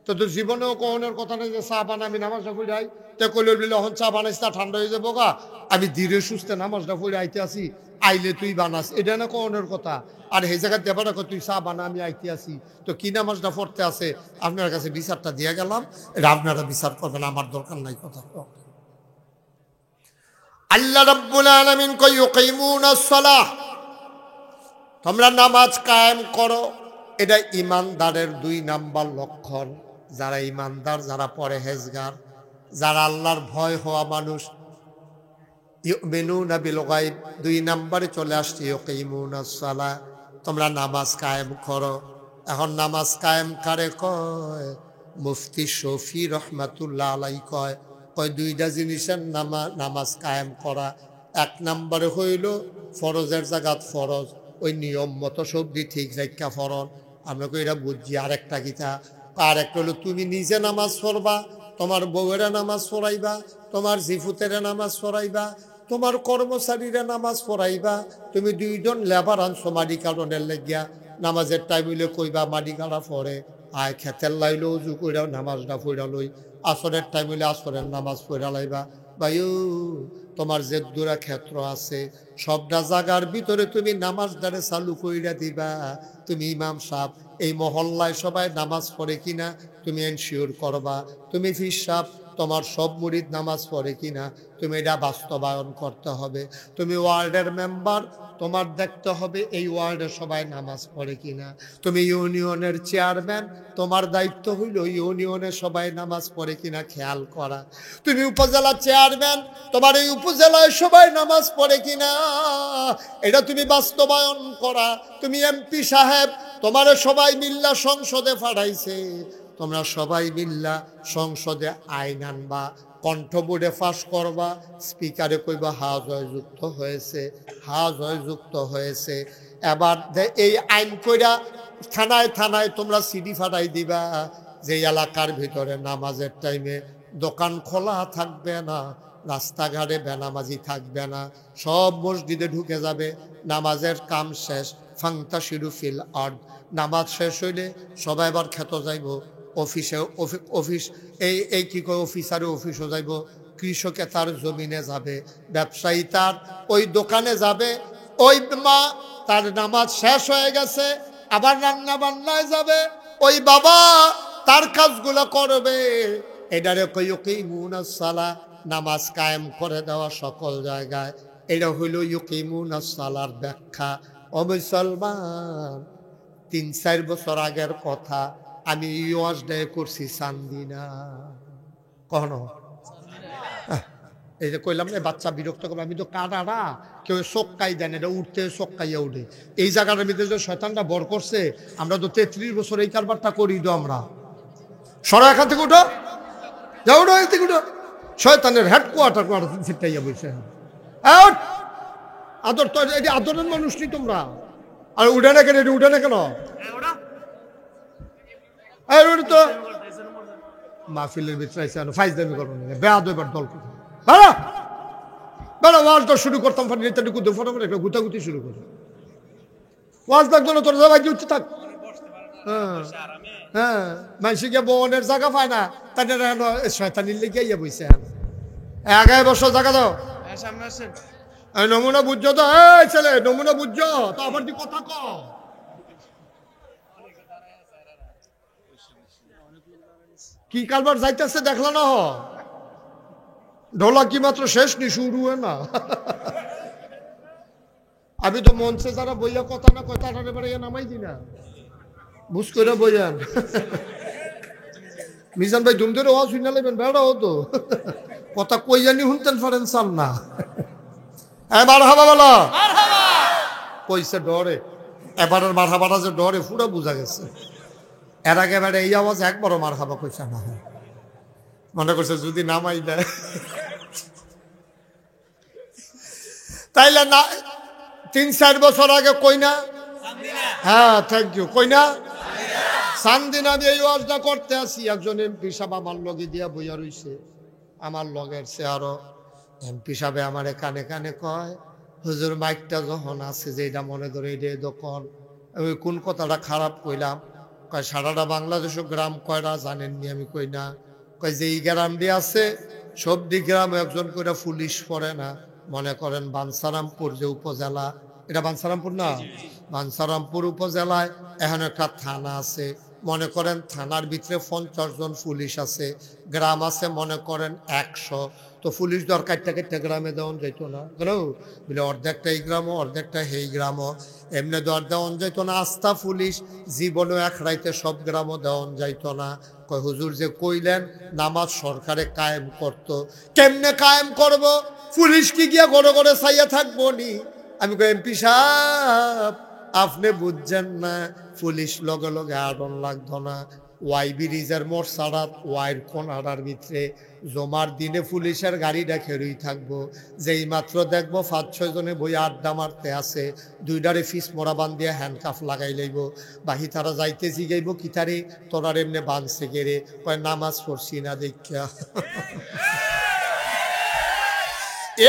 তো তোর জীবনেও কখনের কথা নেই যে চা বানা আমি নামাজটা পড়ে আই, তো কইলে বললে এখন চা বানাইস তা ঠান্ডা হয়ে যাবো গা, আমি ধীরে সুস্থে নামাজটা পড়ে আইতে আসি, আইলে তুই বানাস, এটা না কখনের কথা। আর এই জায়গায় দেবা রাখো তুই চা বানা আমি আইতে আসি, তো কি নামাজটা পড়তে আছে আপনার কাছে বিচারটা দিয়ে গেলাম, এটা আপনারা বিচার করবেন, আমার দরকার নাই কথা। আল্লাহ রাব্বুল আলামিন কয় ইউকিমুনাস সালাহ, তোমরা নামাজ কায়েম করো। এটা ইমানদারের 2 নাম্বার লক্ষণ। যারা ইমানদার, যারা পরহেজগার, যারা আল্লাহর ভয় হওয়া মানুষ, ইউমিনুনা বিল গায়ব, 2 নাম্বারে চলে আসছে ইউকিমুনাস সালাহ, তোমরা নামাজ কায়েম করো। এখন নামাজ কায়েম কারে কয়? মুফতি শফি রহমাতুল্লাহ আলাইহি কয় 2টা জিনিসের নামাজ কায়েম করা। 1 নম্বরে হইল ফরজের জায়গাত ফরজ, ওই নিয়ম মতো সবজি ঠিক রেখা ফরন, আমরা এটা বুঝছি। আরেকটা কিতা, আর একটা হলো তুমি নিজে নামাজ পড়বা, তোমার বউয়েরা নামাজ পড়াইবা, তোমার জিফুতেরা নামাজ পড়াইবা, তোমার কর্মচারীরা নামাজ পড়াইবা। তুমি 2 জন লেবার আনছো মাটি কারণের লেগিয়া, নামাজের টাইম হইলে কইবা মাটি কাটা পড়ে, আয় খেতের লাইলো উজু কইরাও নামাজটা পড়া লই, আসরের টাইম হইলে আসরের নামাজ পড়া লাইবা। ভাইও তোমার যে দূরা ক্ষেত্র আছে সবটা জায়গার ভিতরে তুমি নামাজদারে চালু কইরা দিবা। তুমি ইমাম সাহেব এই মহল্লায় সবাই নামাজ পড়ে কিনা তুমি এনশিওর করবা। তুমি ফির সাহেব তোমার সব মুরিদ নামাজ পড়ে কিনা তুমি এটা বাস্তবায়ন করতে হবে। তুমি ওয়ার্ডের মেম্বার, তোমার দেখতে হবে এই ওয়ার্ডে সবাই নামাজ পড়ে কিনা। তুমি ইউনিয়নের চেয়ারম্যান, তোমার দায়িত্ব হইল ইউনিয়নে সবাই নামাজ পড়ে কিনা খেয়াল করা। তুমি উপজেলা চেয়ারম্যান, তোমার এই উপজেলায় সবাই নামাজ পড়ে কিনা এটা তুমি বাস্তবায়ন করা। তুমি এমপি সাহেব, তোমার সবাই মিল্লা সংসদে পাঠাইছে, তোমরা সবাই মিল্লা সংসদে আইন আনবা, কণ্ঠবোর্ডে ফাঁস করবা, স্পিকারে কইবা হা জয়যুক্ত হয়েছে, হা জয়যুক্ত হয়েছে। এবার এই আইন কইরা থানায় থানায় তোমরা সিডি ফাটাই দিবা যে এলাকার ভিতরে নামাজের টাইমে দোকান খোলা থাকবে না, রাস্তাঘাটে বেনামাজি থাকবে না, সব মসজিদে ঢুকে যাবে। নামাজের কাম শেষ, ফাংতাশিরু ফিল আরদ, নামাজ শেষ হইলে সবাই আবার খেতে যাইব, অফিসে অফিস এই কি কয় অফিসারে অফিসও যাইব, কৃষকে তার জমিনে যাবে, ব্যবসায়ী তার ওই দোকানে যাবে। ওই মা তার নামাজ শেষ হয়ে গেছে, আবার রান্না বান্নায় যাবে, ওই বাবা তার কাজগুলো করবে। এটারে ইউকিমুনাস সালাহ, নামাজ কায়েম করে দেওয়া সকল জায়গায়। এটা হইল ইউকিমুনাস সালাহর ব্যাখ্যা। ও মুসলমান, 3-4 বছর আগের কথা, আমি ওয়াজ ডে করছি চান্দিনা, কখনো এই যে কইলাম না বাচ্চা বিরক্ত করবে, আমি তো কাটাটা কেউ চক্কাই দেন, এটা উঠতে চক্কাইয়া উঠে। এই জায়গাটার ভিতরে যে শয়তানটা বর করছে, আমরা তো 33 বছর এই কারবারটা করি। তো আমরা সরা এখান থেকে উঠো, যাও উঠো, এখান থেকে উঠো। শয়তানের হেডকোয়ার্টার সিটটাইয়া বসে আদর তো, এটি আদরের মানুষ নি তোমরা। আর উঠে না কেন, এটি উঠে না কেন? তো মাহফিলের ভিতরে ফাইজদামি করো না, বেয়াদ এবার দল করে বেড়া ওয়াজ তো শুরু করতাম, একটা গুতাগুতি শুরু করে ওয়াজ লাগতো না, তোর সবাই উঠতে থাক। হ্যাঁ, মানুষ গিয়ে বোনের জায়গা পায় না, তাদের শয়তানির লেগে ইয়ে বইছে। এগায় বছর জায়গা দাও, নমুনা বুঝছো তো? এই ছেলে নমুনা বুঝছো তো, আবার তুই কথা ক। কি কারবার যাইতেছে দেখলা না? ঢোলা কি মাত্র শেষ নি, শুরু হয় না। আমি তো মঞ্চে যারা বইয়া কথা না কথা নামাই দি না, বুঝ করে বইয়ান। মিজান ভাই ধুম ধরে ওয়া শুনে নেবেন, বেড়া হতো কথা কই জানি শুনতেন পারেন চান না। মারহাবা বলো, কইছে ডরে, এবারের মারহাবাটা যে ডরে পুরো বোঝা গেছে। এর আগে এবারে এই আওয়াজ একবারও মারহাবা কইছে না, মনে করছে যদি নামাই দেয়। তাইলে না 3-4 বছর আগে কই না? হ্যাঁ, থ্যাংক ইউ। কই না চান্দিনা? আমি এই ওয়াজটা করতে আসি, একজন এমপি সাহেব আমার লগে দিয়া বইয়া রইছে, আমার লগের সে আরো এমপি সাহেব আমার কানে কানে কয়, হুজুর মাইকটা যখন আছে যে এটা মনে করে এটা দোকান। আমি কোন কথাটা খারাপ কইলাম? কয় সারাটা বাংলাদেশও গ্রাম কয়টা জানেননি? আমি কই না। কয় যে এই গ্রামটি আছে সবদি গ্রাম একজন করে পুলিশ পড়ে না। মনে করেন বাঞ্ছারামপুর যে উপজেলা, এটা বাঞ্ছারামপুর না, বাঞ্ছারামপুর উপজেলায় এখন একটা থানা আছে, মনে করেন থানার ভিতরে 50 জন পুলিশ আছে, গ্রাম আছে মনে করেন 100। তো পুলিশ দরকার কেটে গ্রামে দেওয়া যেত না, বলে অর্ধেকটা এই গ্রামও অর্ধেকটা সেই গ্রামও, এমনি দর দেওয়ান যাইত না। আস্থা পুলিশ জীবনেও এক রাইতে সব গ্রামও দেওয়ান যাইত না। কয় হুজুর যে কইলেন নামাজ সরকারে কায়েম করত, কেমনে কায়েম করব? পুলিশ কি গিয়া ঘরে ঘরে চাইয়া থাকবো নি? আমি কই এমপি সাহেব আপনি বুঝছেন না, পুলিশ লগে লগে আড়ন লাগতো না। ওয়াই ব্রিজের মোড় ছাড়াত ওয়াইর কোনার ভিতরে জমার দিনে পুলিশের গাড়িটা খেরুই থাকবো, যেই মাত্র দেখবো 5-6 জনে বই আড্ডা মারতে আছে, দুইটারে ফিস মোড়া বান দিয়ে হ্যান্ডকাফ লাগাই লইব। বাহি তারা যাইতে জিগাইব কি তারে তোরার এমনি বাঁধছে গেরে, কয় নামাজ পড়ছি না দেখা।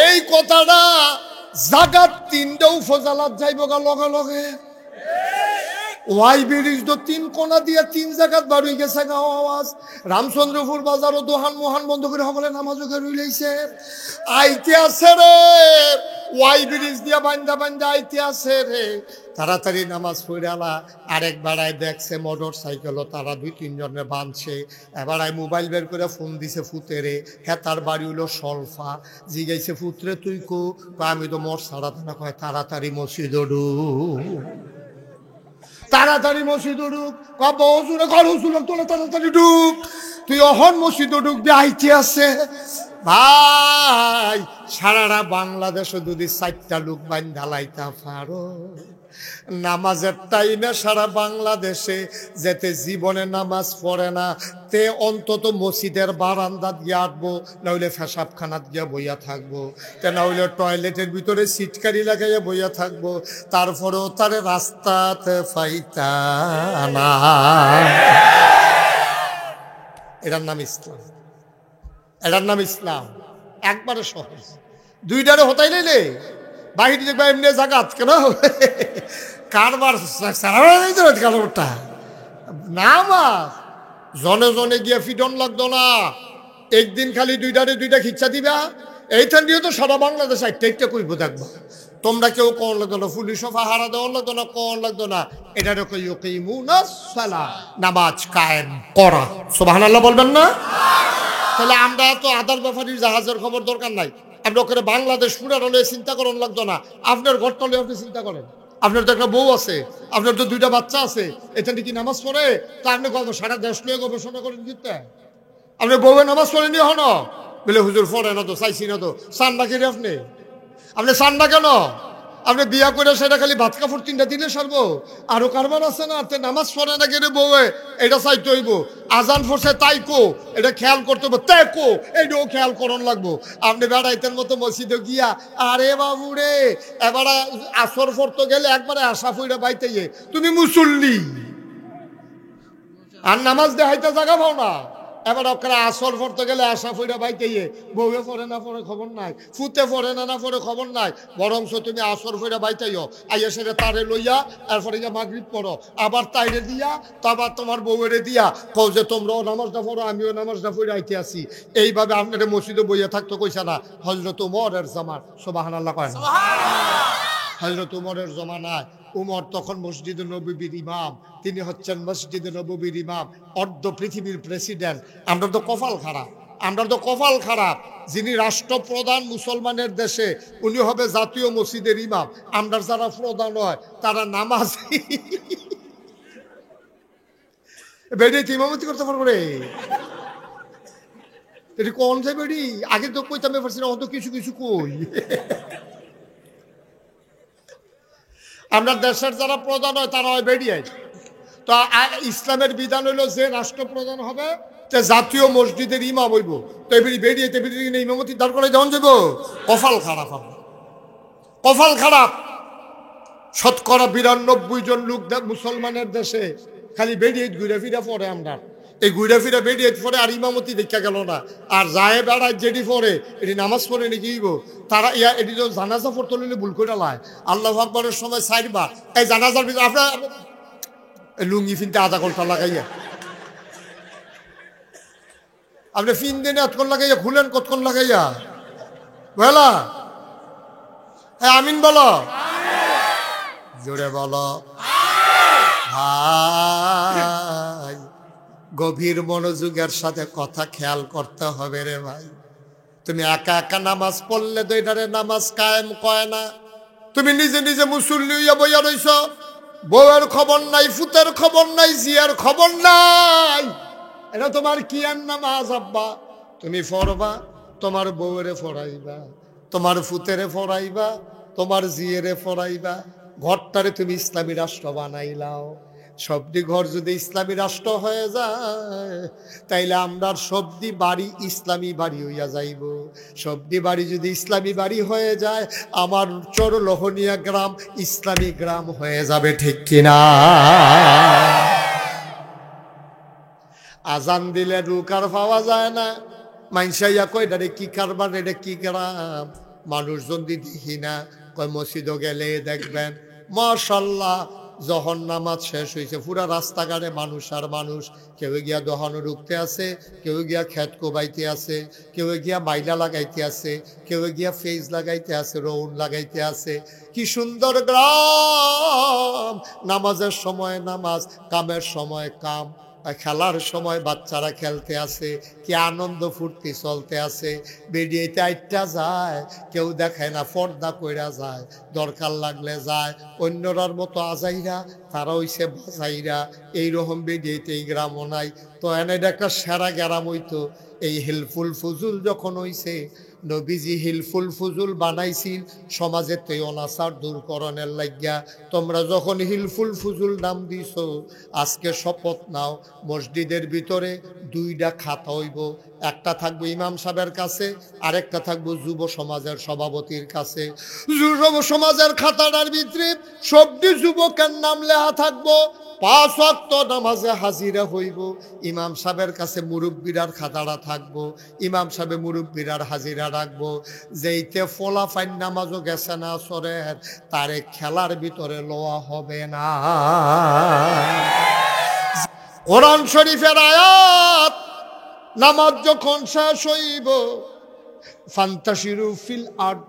এই কথাটা জাগাত 3টা উপজেলাত যাইব গা লগে লগে। ওয়াই ব্রিজ তো 3 কোনা দিয়ে 3 জায়গাত বাড়ি গেছে গা আওয়াজ। রামচন্দ্রপুর বাজারও দোহান মোহান বন্ধ করে সকলে নামাজও রই লাইছে। আইতে আছে রে, ওয়াই ব্রিজ দিয়া বান্দা বান্দা আইতে আছে রে। তাড়াতাড়ি নামাজ পড়ালা। আরেক বেড়ায় দেখছে মোটর সাইকেলও তারা 2-3 জনে বাঁধছে। এবারায় মোবাইল বের করে ফোন দিছে ফুতেরে, হ্যাঁ তার বাড়ি হলো সলফা। জিগাইছে ফুতরে তুই কো? আমি তো মোর ছাড়াতে না। কয় তাড়াতাড়ি মসজিদ ডু, তাড়াতাড়ি মসজিদ ঢুক। হুজুরে ঘর হুজুর তোলা তাড়াতাড়ি ঢুক, তুই অহন মসজিদ ঢুক দিয়ে আইতে আছে। ভাই সারারা বাংলাদেশে যদি 4টা লোক বাইন ঢালাইতা পারো, নামাজের টাইমে সারা বাংলাদেশে যেতে জীবনে নামাজ পড়ে না, তে অন্তত মসজিদের বারান্দা দিয়ে আটবো, নাহলে পেশাবখানাত গিয়া বইয়া থাকবো, তে নাহলে টয়লেটের ভিতরে সিটকারি লাগাইয়া বইয়া থাকবো, তারপরেও তারে রাস্তাতে পাইতা না। এটার নাম ইসলাম, এটার নাম ইসলাম। একবারে সহজ, দুইটারে হতাই লাইলে বাহির দেখবা এমনি জাগাত কেন কারবার কারবারটা নামাজ জনে জনে গিয়ে ফিডন লাগতো না। একদিন খালি দুইটা খিচ্ছা দিবা, এইখান দিয়ে তো সারা বাংলাদেশ একটা কইব দেখবা। তোমরা কেউ কোন লাগতো না, পুলিশও পাহারা দেওয়ার লাগতো না, কোন লাগতো না। এটা নামাজ কায়েম করা, সুবহানাল্লাহ বলবেন না? তাহলে আমরা তো আদার ব্যাপারীর জাহাজের খবর দরকার নাই। আমরা ওখানে বাংলাদেশ পুরার হলে চিন্তা করার লাগতো না। আপনার ঘরটা হলে আপনি চিন্তা করেন, আপনার তো একটা বউ আছে, আপনার তো 2টা বাচ্চা আছে, এটা কি নামাজ পড়ে? তা আপনি সারা দেশ নিয়ে গবেষণা করেন দিতে। আপনি বউয়ে নামাজ পড়েনি হন বলে হুজুর পড়ে না তো, চাইছি না তো, চান না কেন আপনি? আপনি চান না কেন? আপনি বিয়া করে সেটা খালি ভাত কাপড় 3টা দিলে সারবো? আরো কারবার আছে না, নামাজ পড়ে না কেন বউয়ে, এটা চাইতে হইব। আজান পড়ছে তাই কো, এটা খেয়াল করতে হইব, তাই কো এইটাও খেয়াল করন লাগবো। আপনি বেড়াইতের মতো মসজিদে গিয়া, আরে বাবু রে, এবার আসর পড়তে গেলে একবারে আশা ফুইরা বাইতে গিয়ে তুমি মুসল্লি আর নামাজ দেখাইতে জায়গা পাও না। এবার ওখানে আসর পড়তে গেলে আশা ফুইরা বাইতে গিয়ে বউয়ে পড়ে না পড়ে খবর নাই, ফুতে পড়ে না পড়ে খবর নাই, বরংস তুমি আসর ফুইরা বাইতেইও, আইয়া সেরে তারে লইয়া এরপরে গিয়া মাগরিব পড়ো, আবার তাইরে দিয়া, আবার তোমার বউয়েরে দিয়া কও যে তোমরাও নামাজটা পড়ো, আমিও নামাজটা পড়ে আইতে আসি। এইভাবে আপনাদের মসজিদে বইয়া থাকতে কইছে না হযরত উমরের জামান, সুবহানাল্লাহ কয় না? হযরত উমরের জমানায়, উমর তখন মসজিদে নববীর ইমাম, তিনি হচ্ছেন মসজিদে নববীর ইমাম, অর্ধ পৃথিবীর প্রেসিডেন্ট। আমরা তো কপাল খারাপ, আমরা তো কপাল খারাপ, যিনি রাষ্ট্রপ্রধান মুসলমানের দেশে উনি হবে জাতীয় মসজিদের ইমাম। আমরা যারা প্রধান হয় তারা নামাজ বেড়ে ইমামতি করতে পারবো রে, এটি কোন যে বেড়ি আগে তো কইতামে পারছি না, অত কিছু কিছু কই। আমরা দেশের যারা প্রধান হয় তারা হয় বেরিয়ে। তো ইসলামের বিধান হইল যে রাষ্ট্রপ্রধান হবে তে জাতীয় মসজিদের ইমাম হইব, তো এবারে বেরিয়ে ইমামতি দাঁড় করে যখন যাব, কপাল খারাপ হবে, কপাল খারাপ। 92% লোক মুসলমানের দেশে খালি বেরিয়ে ঘুরে ফিরে পড়ে। আমরা এই ঘুরে ফিরে বেরিয়ে পড়ে আর ইমামতি দেখা গেল না, আর যায় বেড়ায় যেটি পড়ে এটি নামাজ পড়ে নাকি তারা এটি তো জানাজা পড়তে হলে ভুল করে লায়। আল্লাহু আকবরের সময় 4 বার এই জানাজার ভিতরে আপনার লুঙ্গি ফিনতে আধা ঘন্টা লাগাইয়া, আপনি ফিন দিনে কতক্ষণ লাগাইয়া খুলেন, কতক্ষণ লাগাইয়া বুঝলা? হ্যাঁ আমিন বলো, জোরে বলো ভাই। গভীর মনোযোগের সাথে কথা খেয়াল করতে হবে রে ভাই। তুমি একা একা নামাজ পড়লে তো এটারে নামাজ কায়েম কয় না। তুমি নিজে নিজে মুসল্লি হইয়া বইয়া রইছ, বউয়ের খবর নাই, ফুতের খবর নাই, জিয়ার খবর নাই। এটা তোমার কি আর নামাজ আব্বা? তুমি পড়বা, তোমার বউয়েরে পড়াইবা, তোমার ফুতেরে পড়াইবা, তোমার জিয়েরে পড়াইবা, ঘরটারে তুমি ইসলামী রাষ্ট্র বানাইলাও। সবদি ঘর যদি ইসলামী রাষ্ট্র হয়ে যায় তাইলে আমরা সবদি বাড়ি ইসলামী বাড়ি হইয়া যাইব। সবদি বাড়ি যদি ইসলামী বাড়ি হয়ে যায় আমার চরলোহনিয়া গ্রাম ইসলামী গ্রাম হয়ে যাবে, ঠিক কিনা? আজান দিলে রুকার পাওয়া যায় না, মাইনসাইয়া কয় এটা কি কারবার, এটা কি গ্রাম? মানুষজন দেখি না, কয় মসজিদও গেলে দেখবেন মাশাআল্লাহ যখন নামাজ শেষ হয়েছে পুরা রাস্তাঘাটে মানুষ আর মানুষ। কেউ গিয়া দহন রুখতে আছে, কেউ গিয়া খেত কোবাইতে আছে, কেউ গিয়া মাইলা লাগাইতে আছে, কেউ গিয়া ফেজ লাগাইতে আছে, রৌন লাগাইতে আছে। কি সুন্দর গ্রাম! নামাজের সময় নামাজ, কামের সময় কাম, খেলার সময় বাচ্চারা খেলতে আছে, কি আনন্দ ফুর্তি চলতে আছে। বেরিয়েতে আইটা যায়, কেউ দেখায় না, পর্দা কইরা যায়, দরকার লাগলে যায়। অন্যরার মতো আজাইরা, তারা হইছে বাজাইরা। এইরকম বেরিয়েতে এই গ্রামও নাই। তো এনে একটা সেরা গ্রাম হইতো। এই হেলফুল ফুজুল যখন হইছে নবীজি হিলফুল ফুজুল বানাইছিল সমাজের তে অনাচার দূরকরণের লাগিয়া। তোমরা যখন হিলফুল ফুজুল নাম দিছ, আজকে শপথ নাও মসজিদের ভিতরে দুইটা খাতা হইব, একটা থাকবো ইমাম সাহেবের কাছে, আরেকটা থাকবো যুব সমাজের সভাপতির কাছে। যুব সমাজের খাতাটার ভিতরে সবটি যুবকের নাম লেখা থাকবো, 5 ওয়াক্ত নামাজে হাজিরা হইব। ইমাম সাহেবের কাছে মুরব্বিরার খাতাটা থাকবো, ইমাম সাহেব মুরব্বিরার হাজিরা রাখবো। যেইতে ফোলা ফাইন নামাজও গেছে না সরের, তারে খেলার ভিতরে লওয়া হবে না। কোরআন শরীফের আয়াত, নামাজ যখন শেষ হইব, ফান্তাশিরু ফিল আরদ,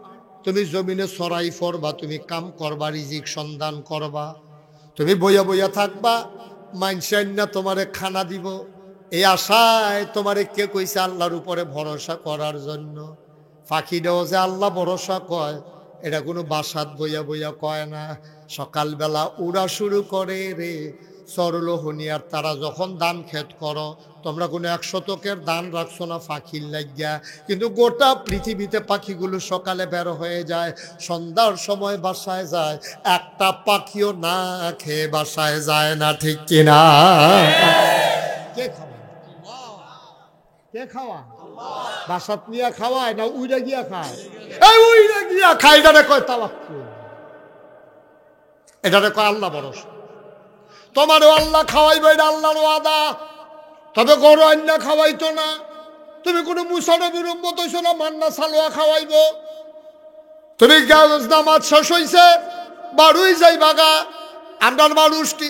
তুমি জমিনে ছড়াই ফরবা, তুমি কাম করবা, রিজিক সন্ধান করবা। তুমি বইয়া বইয়া থাকবা, মাইনসাইন না তোমারে খানা দিব, এই আশায় তোমারে কে কইছে আল্লাহর উপরে ভরসা করার জন্য। ফাঁকিটাও যে আল্লাহ ভরসা কয়, এটা কোনো বাসাত বইয়া বইয়া কয় না। সকালবেলা উড়া শুরু করে রে সরলোহনিয়ার তারা যখন দান খেত করো, তোমরা কোনো 1 শতকের দান রাখছো না পাখির লাগিয়া, কিন্তু গোটা পৃথিবীতে পাখিগুলো সকালে বের হয়ে যায়, সন্ধ্যার সময় বাসায় যায়, একটা পাখিও না খেয়ে বাসায় যায় না, ঠিক কিনা? কে খাওয়া? কে খাওয়া? বাসাত নিয়ে খাওয়ায় না উইরা গিয়া খায়? এই উইরা গিয়া খায়, এটারে কয় তাওয়াক্কুল, এটারে কয় আল্লাহ ভরসা। তোমারও আল্লাহ খাওয়াইবে, এটা আল্লাহর ওয়াদা। তবে গরু আন্না খাওয়াইতো না, তুমি কোনো মুসানবির উম্মত হইছো না, মান্না সালোয়া খাওয়াইব। তুমি নামাজ শেষ হইছে, বাড়ুই যাই বাগা, আমরার মানুষটি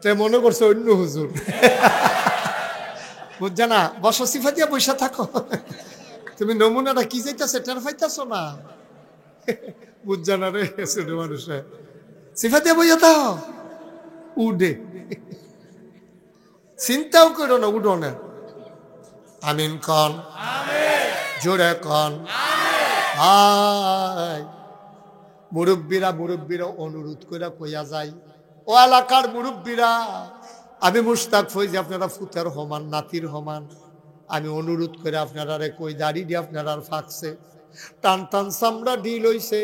তে মনে করছে অন্য হুজুর, বুঝছে না? বসো সিফা দিয়া বৈশা থাকো, তুমি নমুনাটা কি যাইতেছে টের পাইতেছ না, বুঝছে না রে ছোট মানুষে। সিফা দিয়া বইয়া থাও, উডে, চিন্তাও করো না, উডো না। আমিন কন, জোরে কন। মুরব্বীরা অনুরোধ করে কইয়া যায়, ও এলাকার মুরব্বীরা, আমি মুশতাক ফৈজি, আপনারা ফুতের হমান, নাতির হমান, আমি অনুরোধ করে আপনারা রে কই, দাড়ি দিয়ে আপনারা ফাঁকছে, টান টান চামড়া ডিল হইছে,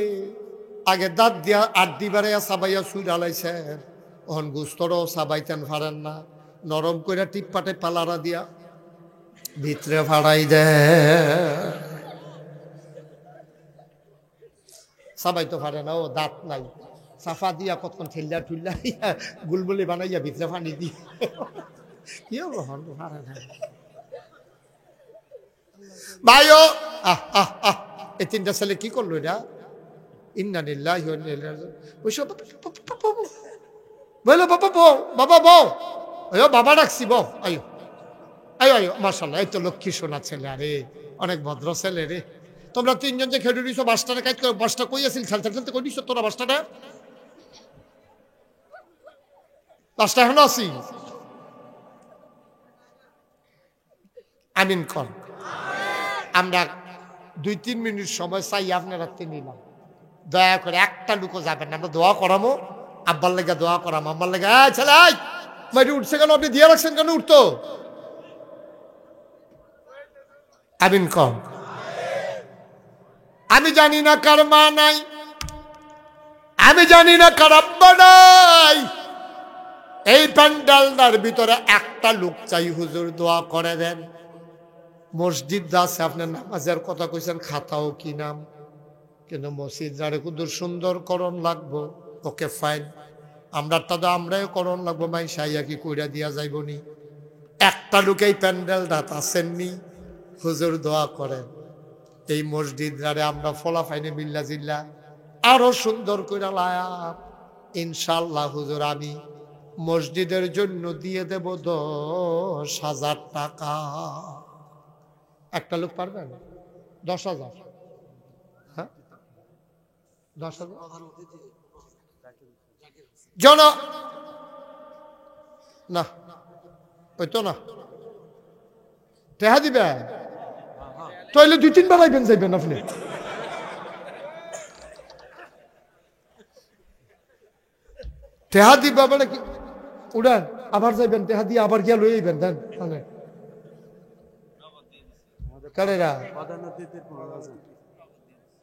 আগে দাঁত দিয়া আড্ডি বাড়াইয়া সাবাইয়া সুই ঢালাইছে, ওহন গুস্তরও সাবাইতেন পারেন না, নরম করে টিপপাটে পালারা দিয়া ভিতরে ফাড়াই দে, সাবাই তো পারে না, ও দাঁত নাই, সাফা দিয়া কতক্ষণ ঠেল্লা ঠুল্লা গুলবুলি বানাইয়া ভিতরে পানি দিয়ে কি হবো হন পারে না। ভাইও এই 3টা ছেলে কি করলো এটা? ইন্না লিল্লাহি ওয়া ইন্না ইলাইহি রাজিউন। বলো বাবা বউ, বাবা বউ, আয়ো বাবা ডাকছি, বউ আয়ো আয়ো আয়ো, মাশাআল্লাহ, এই তো লক্ষ্মী সোনা ছেলে, আরে অনেক ভদ্র ছেলে রে। তোমরা 3জন যে খেলে দিছো বাসটারে, কাজ করে বাসটা কই আছিল, খেলতে খেলতে কই দিছো তোরা বাসটাটা? বাসটা এখনো আছি? আমিন কর। আমরা 2-3 মিনিট সময় চাই আপনার হাতে নিলাম, দয়া করে একটা লুকো যাবেন না, আমরা দোয়া করামো, আব্বার লেগে দোয়া করাম, আম্মার লেগে। ছেলে মাইটি উঠছে কেন, আপনি দিয়ে রাখছেন কেন উঠতো? আমিন কর। আমি জানি না কার মা নাই, আমি জানি না কার আব্বা নাই, এই প্যান্ডালটার ভিতরে একটা লোক চাই, হুজুর দোয়া করে দেন। মসজিদ আছে, আপনার নামাজের কথা কইছেন, খাতাও কি নাম, কিন্তু মসজিদ যারে কুদুর সুন্দর করণ লাগবো, ওকে ফাইন, আমরা তো আমরাই করণ লাগবো, মাই সাইয়া কি কইরা দিয়া যাইব নি? একটা লোক এই প্যান্ডেলটা আসেননি, হুজুর দোয়া করেন এই মসজিদ যারে আমরা ফলাফাইনে মিল্লা জিল্লা আরো সুন্দর করে লায়াম, ইনশাল্লাহ হুজুর আমি মসজিদের জন্য দিয়ে দেব 10,000 টাকা। একটা লোক পারবেন? 10,000? হ্যাঁ 10,000 জন না, ওই তো না, টেহা দিবে তাইলে 2-3 বার আইবেন যাইবেন আপনি। টেহা দিবা মানে কি উড়ান আবার যাইবেন টেহা দিয়ে আবার গিয়া লই আইবেন দেন মানে কারেরা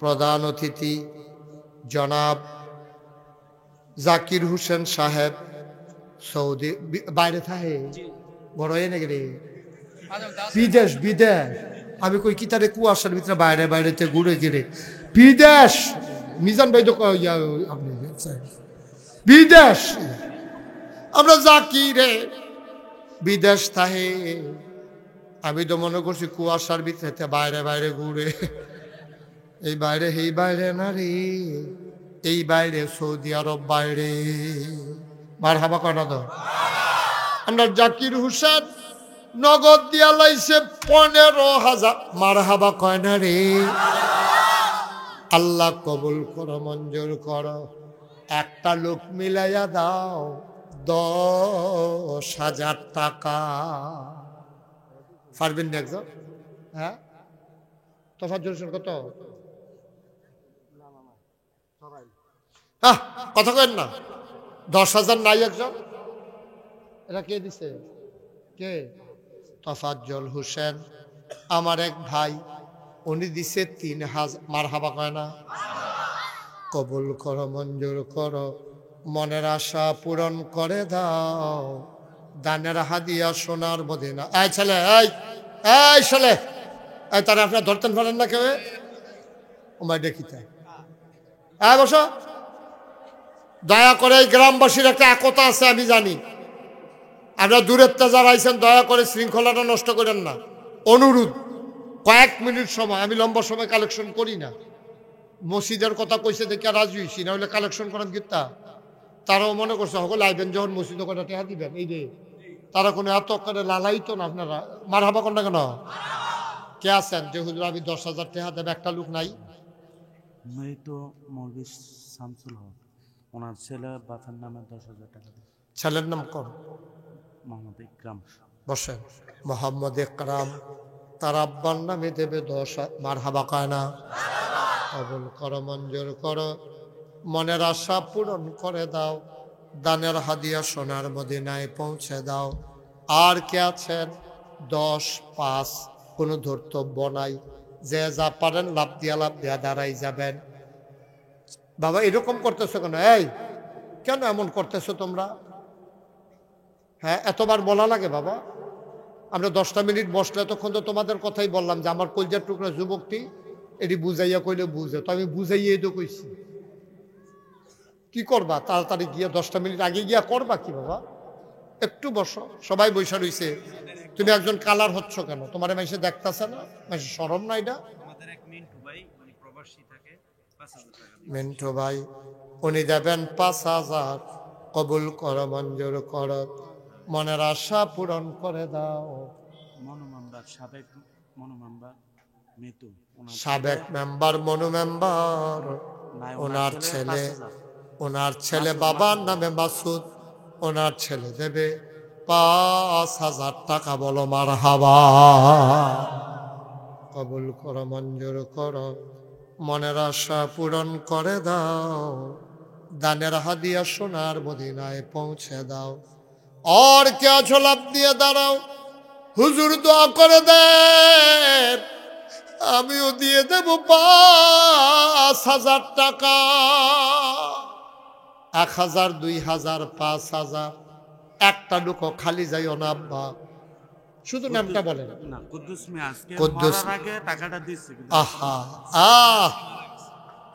প্রধান অতিথি জনাব জাকির হোসেন সাহেব সৌদি বাইরে থাকে বড় এনে গেলে বিদেশ বিদেশ আমি কই কি তারে কুয়াশার ভিতরে বাইরে বাইরেতে ঘুরে গেলে বিদেশ মিজান ভাই তো আপনি বিদেশ আমরা জাকিরে বিদেশ থাকে আমি তো মনে করছি কুয়াশার ভিতরে বাইরে বাইরে ঘুরে এই বাইরে না রে এই বাইরে সৌদি আরব বাইরে মার হাবা কয়না তো আমরা জাকির হোসেন নগদ দিয়া লাইছে 15,000 মার হাবা কয়না রে আল্লাহ কবুল করো মঞ্জুর করো একটা লোক মিলাইয়া দাও 10,000 টাকা পারবেন না একজন হ্যাঁ তোফাজ্জল হোসেন কত কথা কেন না 10,000 নাই একজন এটা কে দিছে কে তোফাজ্জল হোসেন আমার এক ভাই উনি দিছে 3,000 মার হাবা কয় না কবুল করো মঞ্জুর করো মনের আশা পূরণ করে দাও দানের হাদিয়া সোনার মদিনা এই ছেলে এই ছেলে এই তারা আপনার ধরতেন পারেন না কেউ ওমায় দেখিতে বসো দয়া করে এই গ্রামবাসীর একটা একতা আছে আমি জানি আপনারা দূরের যারা আইছেন দয়া করে শৃঙ্খলাটা নষ্ট করেন না অনুরোধ কয়েক মিনিট সময় আমি লম্বা সময় কালেকশন করি না মসজিদের কথা কইছে দেখে রাজি হইছি না হলে কালেকশন করেন গীতা তারাও মনে করছে সকলে আইবেন যখন মসজিদে কটা টেহা দিবেন এই যে তারা কোনো এত করে লালাইতো না আপনারা মার হাবা কর না কেন কে আছেন যে হুজুর আমি 10,000 টাকা দেব একটা লোক নাই তো মৌলভী শামসুল হক ওনার ছেলে বাফের নামে 10,000 টাকা ছেলের নাম কোন মোহাম্মদ ইকরাম বসেন মোহাম্মদ ইকরাম তার আব্বার নামে দেবে 10 মার হাবা কয় না কবুল করো মঞ্জুর করো মনের আশা পূরণ করে দাও দানের হাদিয়া সোনার মদিনায় পৌঁছে দাও আর কে আছেন 10-5 কোনো ধর্তব্য নাই যে যা পারেন লাভ দিয়া দাঁড়াই যাবেন বাবা এরকম করতেছো কেন কেন এমন করতেছো তোমরা হ্যাঁ এতবার বলা লাগে বাবা আমরা 10টা মিনিট বসলে তখন তো তোমাদের কথাই বললাম যে আমার কলজার টুকরা যুবকটি এটি বুঝাইয়া কইলে বুঝে তো আমি বুঝাইয়াই তো কইছি কি করবা তাড়াতাড়ি গিয়ে 10টা মিনিট আগে গিয়া করবা কি বাবা একটু বসো সবাই বৈশা রইছে তুমি একজন কালার হচ্ছ কেন তোমার মাইসে দেখতেছে না মাইসে শরম না এটা মিন্টু ভাই উনি দেবেন 5,000 কবুল করো মঞ্জুর করো মনের আশা পূরণ করে দাও সাবেক মেম্বার মনু মেম্বার ওনার ছেলে বাবার নামে মাসুদ ওনার ছেলে দেবে 5,000 টাকা বলো মার হাবা কবুল করো মঞ্জুর করো মনের আশা পূরণ করে দাও দানের হাদিয়া সোনার মদিনায় পৌঁছে দাও আর কে আছো লাভ দিয়ে দাঁড়াও হুজুর দোয়া করে দেন আমিও দিয়ে দেব 5,000 টাকা 1,000 2,000 5,000 একটা লোক খালি যাইও না আব্বা শুধু নামটা বলেন না কুদ্দুস মিয়া আজকে কুদ্দুস মরার আগে টাকাটা দিছে আহা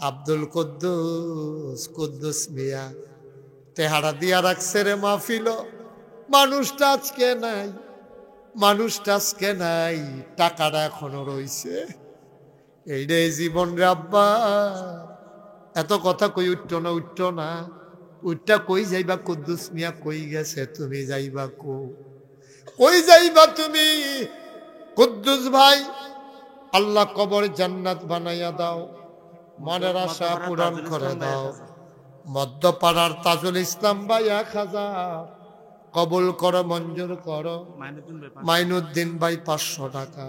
আব্দুল কুদ্দুস মিয়া তেহারা দিয়া রাখছে রে মাহফিল মানুষটা আজকে নাই টাকাটা এখনো রইছে এইটাই জীবন রে আব্বা এত কথা কই উঠতো না উঠটা কই যাইবা কুদ্দুস মিয়া কই গেছে তুমি যাইবা কই যাইবা তুমি কুদ্দুস ভাই আল্লাহ কবর জান্নাত বানাইয়া দাও মনের আশা পূরণ করে দাও মধ্যপাড়ার তাজুল ইসলাম ভাই 1,000 কবুল করো মঞ্জুর করো মাইনুদ্দিন ভাই 500 টাকা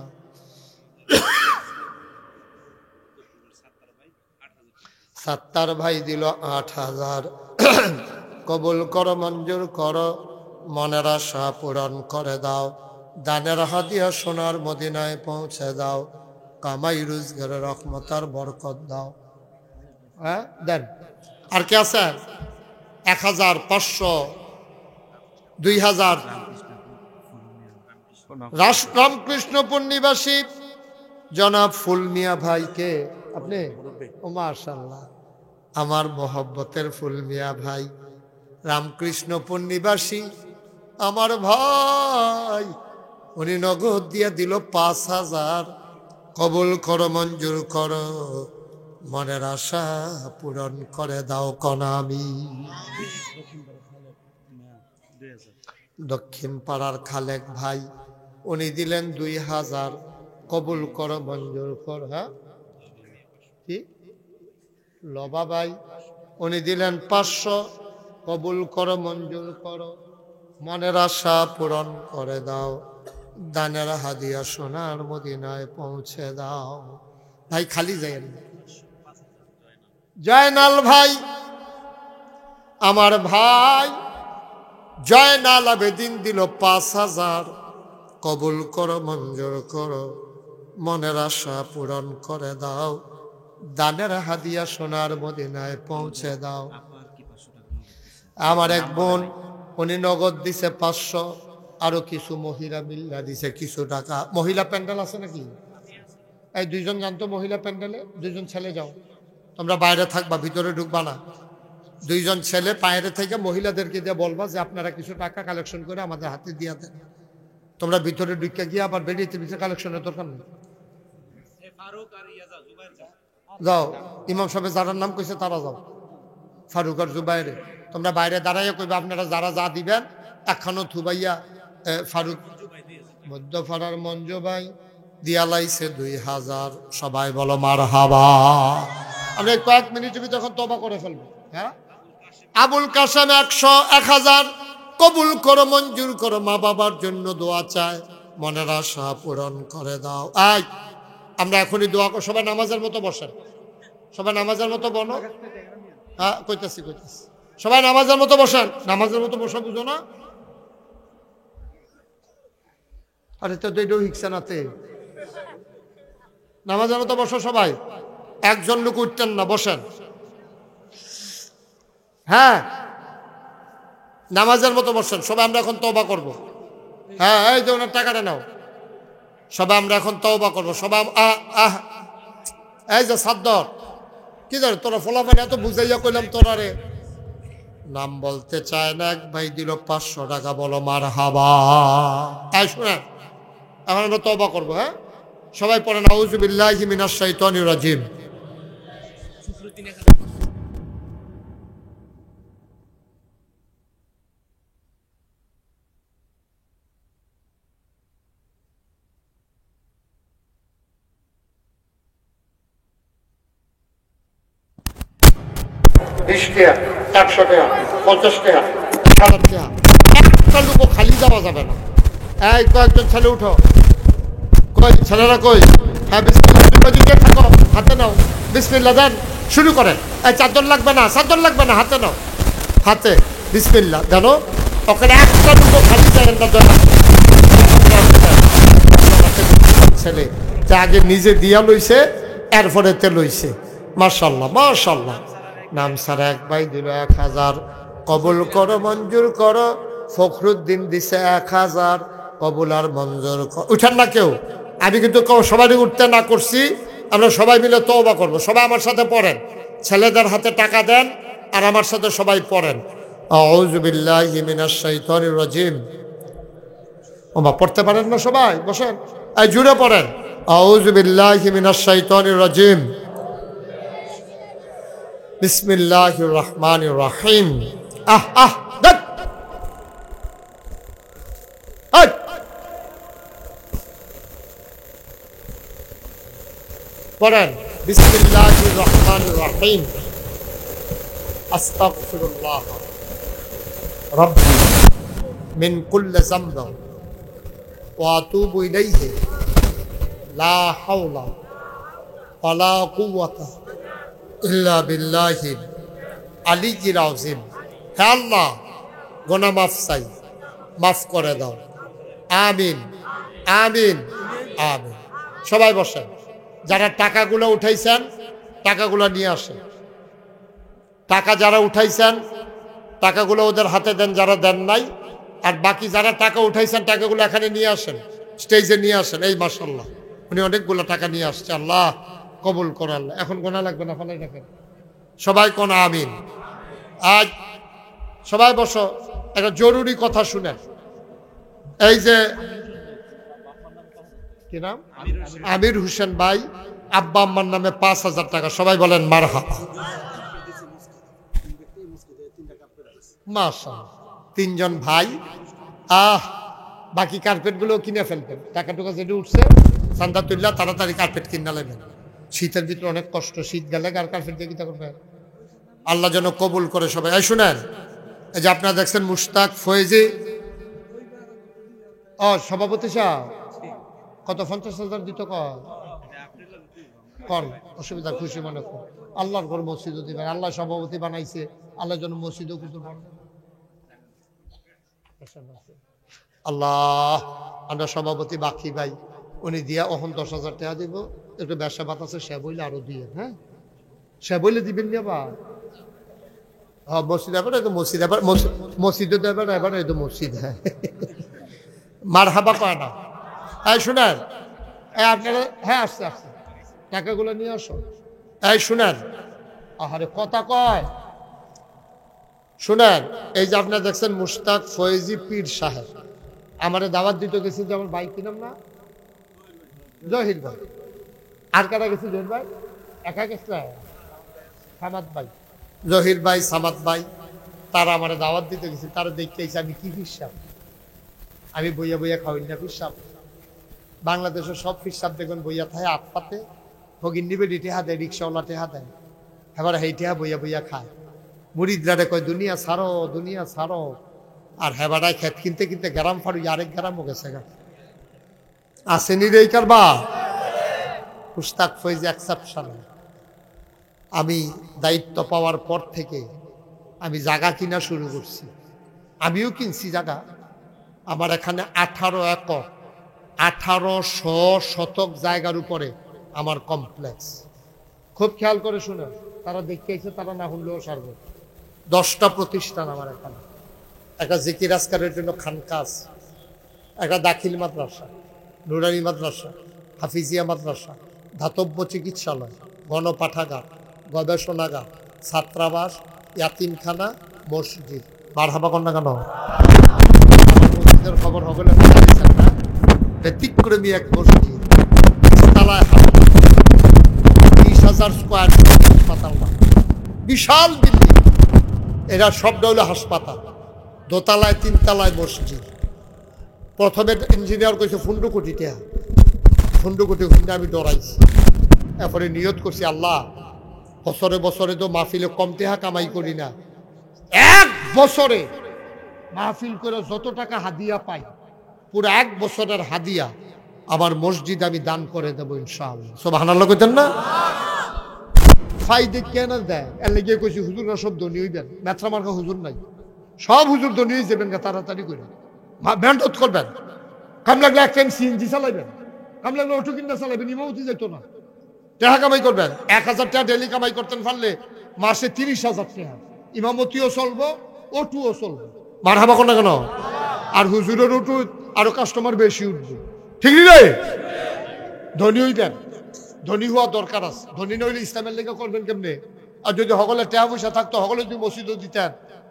সাত্তার ভাই দিল 8,000 কবুল করো মঞ্জুর করো মনের আশা পূরণ করে দাও, দানের হাদিয়া সোনার মদিনায় পৌঁছে দাও, কামাই রোজগারের রহমতার বরকত দাও। হ্যাঁ দেন। আর কে আছে? 1000, 500, 2000। রামকৃষ্ণপুর নিবাসী জনাব ফুল মিয়া ভাইকে আপনি, ও মাশাআল্লাহ, আমার মোহব্বতের ফুল মিয়া ভাই, রামকৃষ্ণপুর নিবাসী আমার ভাই, উনি নগদ দিয়ে দিল 5000। কবুল করো, মঞ্জুর করো, মনের আশা পূরণ করে দাও কনামি। দক্ষিণ পাড়ার খালেক ভাই, উনি দিলেন 2000। কবুল করো, মঞ্জুর কর। হ্যাঁ কি লবা ভাই, উনি দিলেন 500। কবুল করো, মঞ্জুর করো, মনের আশা পূরণ করে দাও, দানের হাদিয়া সোনার মদিনায় পৌঁছে দাও। ভাই খালি যাইয়েন। জয়নাল ভাই, আমার ভাই জয়নাল আবেদিন দিল 5000। কবুল করো, মঞ্জুর করো, মনের আশা পূরণ করে দাও, দানের হাদিয়া সোনার মদিনায় পৌঁছে দাও। আমার এক বোন, উনি নগদ দিছে 500, আরো কিছু মহিলা মিল্লা দিছে কিছু টাকা। মহিলা প্যান্ডেল আছে নাকি? এই 2জন জানতো মহিলা প্যান্ডেলে, 2জন ছেলে যাও, তোমরা বাইরে থাকবা, ভিতরে ঢুকবা না। 2জন ছেলে বাইরে থেকে মহিলাদেরকে দিয়ে বলবা যে আপনারা কিছু টাকা কালেকশন করে আমাদের হাতে দিয়ে দেন। তোমরা ভিতরে ঢুকে গিয়ে আবার বেরিয়ে ভিতরে কালেকশনের দরকার নেই। যাও, ইমাম সাহেব যারার নাম কইছে তারা যাও, ফারুক আর জুবাইরে। তোমরা বাইরে দাঁড়াইয়া কইবা আপনারা যারা যা দিবেন একখানো থুবাইয়া। ফারুক মধ্যপাড়ার মঞ্জু ভাই দিয়া লাইছে 2000। সবাই বলো মারহাবা। আমরা কয়েক মিনিট তখন তওবা করে ফেলবো। হ্যাঁ, আবুল কাসেম 100, 1000। কবুল করো, মঞ্জুর করো, মা বাবার জন্য দোয়া চায়, মনের আশা পূরণ করে দাও। আয় আমরা এখনই দোয়া করো। সবাই নামাজের মতো বসেন, সবাই নামাজের মতো বলো। হ্যাঁ কইতাছি। সবাই নামাজের মতো বসেন। নামাজের মতো বসা বুঝো না? আরে তো দুইটাও হিকছে নাতে। নামাজের মতো বসো সবাই, একজন লোক উঠতেন না, বসেন। হ্যাঁ নামাজের মতো বসেন সবাই। আমরা এখন তওবা করব। হ্যাঁ এই যে ওনার টাকাটা নাও। সবাই আমরা এখন তওবা করব। সবাই এই যে সাদ্দর কি ধর তোরা ফলাফল এত বুঝাইয়া কইলাম তোরা রে, নাম বলতে চায় না, এক ভাই দিল 500 টাকা, বলো মারহাবা। এই শুনেন, এখন আমরা তওবা করব। হ্যাঁ সবাই পড়েন আউযু বিল্লাহি মিনাশ শাইতানির রাজিম। টাকা, 100 টাকা, 50 টাকা, 1000 টাকা, একটা লোকও খালি যাওয়া যাবে না। এই কয়েকজন ছেলে উঠো, কই ছেলেরা কই? হ্যাঁ বিসমিল্লাহ থাকো, হাতে নাও, বিসমিল্লাহ দেন, শুরু করেন। এই চাদর লাগবে না, চাদর লাগবে না, হাতে নাও, হাতে বিসমিল্লাহ জানো। ওখানে একটা লোকও খালি যাবেন না। ছেলে যা আগে নিজে দিয়া লইছে, এরপরে তে লইছে। মাশাআল্লাহ মাশাআল্লাহ। নাম সারা এক ভাই দিল 1000। কবুল করো, মঞ্জুর করো, ফখরুদ্দিন দিছে 1000। কবুল আর মঞ্জুর উঠেন না কেউ। আমি কিন্তু সবাই উঠতে না করছি। আমরা সবাই মিলে তওবা করবো। সবাই আমার সাথে পড়েন, ছেলেদের হাতে টাকা দেন আর আমার সাথে সবাই পড়েন আউযু বিল্লাহি মিনাশ শাইতানির রাজিম। ওমা পড়তে পারেন না সবাই? বসেন, এই জুড়ে পড়েন আউযু বিল্লাহি মিনাশ শাইতানির রাজিম, বিসমিল্লাহির রহমানির রহিম। দেখ পড়েন বিসমিল্লাহির রহমানির রহিম। আস্তাগফিরুল্লাহ রাব্বি মিন কুল্লি যামবিন ওয়া আতুবু ইলাইহি লা হাওলা ওয়ালা কুওয়াতা ইল্লা বিল্লাহিল আলিয়্যিল আযীম। হে আল্লাহ, গুনাহ মাফ চাই, মাফ করে দাও। আমিন আমিন আমিন। সবাই বসেন। যারা টাকাগুলো উঠাইছেন টাকাগুলো নিয়ে আসেন। টাকা যারা উঠাইছেন টাকাগুলো ওদের হাতে দেন, যারা দেন নাই। আর বাকি যারা টাকা উঠাইছেন টাকাগুলো এখানে নিয়ে আসেন, স্টেজে নিয়ে আসেন। এই মাশাআল্লাহ, উনি অনেকগুলো টাকা নিয়ে আসছে। আল্লাহ কবুল করে। আল্লাহ এখন গোনা লাগবে না, ফলাই রাখেন। সবাই কোন আমিন। আজ সবাই বসো, একটা জরুরি কথা শুনেন। এই যে কি নাম, আমির হোসেন ভাই, আব্বা আম্মার নামে 5,000 টাকা। সবাই বলেন মারহাবা। মাশাআল্লাহ, 3 জন ভাই। বাকি কার্পেট গুলো কিনে ফেলবেন। টাকা টুকা যেটা উঠছে চান্দা তুললা তাড়াতাড়ি কার্পেট কিনা নেবেন। শীতের ভিতরে অনেক কষ্ট, শীত গেলে আর কার্পেট দিয়ে কিনা করবেন। আল্লাহ যেন কবুল করে সবাই। এই শুনেন, এই যে আপনারা দেখছেন মুশতাক ফয়েজি, সভাপতি সাহেব কত 50,000 দিত কন, অসুবিধা খুশি মনে কর। আল্লাহর ঘর মসজিদও দিবেন। আল্লাহ সভাপতি বানাইছে, আল্লাহ যেন মসজিদও কিন্তু আল্লাহ। আমরা সভাপতি বাকি ভাই, উনি দিয়া ওখান 10,000 টাকা দিব। একটু ব্যবসা বাত আছে, সে বইলে আরো দিয়ে। হ্যাঁ, সে বইলে দিবেন না বা মসজিদ এবার মসজিদ, এবার মসজিদও দেবেন, এবার এই তো মসজিদ। হ্যাঁ, মার হাবা কয় না। এই শুনেন, আপনারা হ্যাঁ আসছে আসছে টাকাগুলো নিয়ে আসো। এই শুনেন, আহারে কথা কয় শুনেন। এই যে আপনারা দেখছেন মুশতাক ফয়েজি পীর সাহেব, আমারে দাওয়াত দিতে গেছে যে আমার ভাই, কি নাম না, জহির ভাই। আর কারা গেছে? জহির ভাই একা গেছে, সামাদ ভাই, জহির ভাই, সামাদ ভাই। তারা আমারে দাওয়াত দিতে গেছে। তারা দেখতেছে আমি কি হিসাব, আমি বইয়া বইয়া খাওয়াই না ফিসাব। বাংলাদেশের সব ফিসাব দেখবেন বইয়া থাকে আত পাতে, ফকির নিবে টেহা দেয়, রিক্সাওয়ালা টেহা দেয়, এবার সেই টেহা বইয়া বইয়া খায়। মুরিদরা কয় দুনিয়া ছাড়ো, দুনিয়া ছাড়ো। আর হেবাটায় খেত কিনতে কিনতে গ্রাম ফাড়ু, আরেক গ্রামও গেছে গা। আসেনি রে কারবা। মুশতাক ফয়েজি এক্সেপশন। আমি দায়িত্ব পাওয়ার পর থেকে আমি জায়গা কিনা শুরু করছি। আমিও কিনছি জায়গা। আমার এখানে 18 একর, 1800 শতক জায়গার উপরে আমার কমপ্লেক্স। খুব খেয়াল করে শুনে, তারা দেখতে এসে তারা না শুনলেও সারবে। 10টা প্রতিষ্ঠান আমার এখানে। একটা জিকির আজকারের জন্য খানকাস, একটা দাখিল মাদ্রাসা, নুরানি মাদ্রাসা, হাফিজিয়া মাদ্রাসা, ধাতব্য চিকিৎসালয়, গণপাঠাগার, গবেষণাগার, ছাত্রাবাস, ইয়াতিমখানা, মসজিদ। মারহাবা কন্যা কেন? আমার মসজিদের খবর হবে না, ব্যতিক্রমী এক মসজিদ, তালায় 20,000 স্কোয়ার হাসপাতাল, বিশাল বিল্ডিং। এরা সবটা হলো হাসপাতাল। দোতলায় 3 তলায় মসজিদ। প্রথমে ইঞ্জিনিয়ার কইছে ফুন্ডু কোটি টাকা, ফুন্ডু কোটি আমি ডরাইছি। এরপরে নিয়ত করছি, আল্লাহ বছরে বছরে তো মাহফিলে কম টাকা কামাই করি না, 1 বছরে মাহফিল করে যত টাকা হাদিয়া পাই, পুরো 1 বছরের হাদিয়া আমার মসজিদ আমি দান করে দেবো ইনশাআল্লাহ। সুবহানাল্লাহ কইতেন না? ফাইদে কেন দেয়? এর লেগে কইছি হুজুররা সব ধনী হইবেন। মেথরা মার্কা হুজুর নাই, সব হুজুর ধনী হয়ে যাবেন তাড়াতাড়ি করে। মেহনত করবেন, কাম লাগলে এক টাইম সিএনজি চালাইবেন, কাম লাগলে অটো কিনা চালাইবেন, ইমামতি যেত না। টাকা কামাই করবেন, 1,000 টাকা ডেলি কামাই করতেন পারলে মাসে 30,000 টাকা। ইমামতিও চলবো, অটোও চলবো। মারহাবা কোন না কেন? আর হুজুরের অটো আরো কাস্টমার বেশি উঠবে। ঠিক রে? ধনী হইবেন, ধনী হওয়া দরকার আছে। ধনী নইলে ইসলামের লেগে করবেন কেমনে? আর যদি সকলে টাকা পয়সা থাকতো, সকলে যদি মসজিদও দিতেন,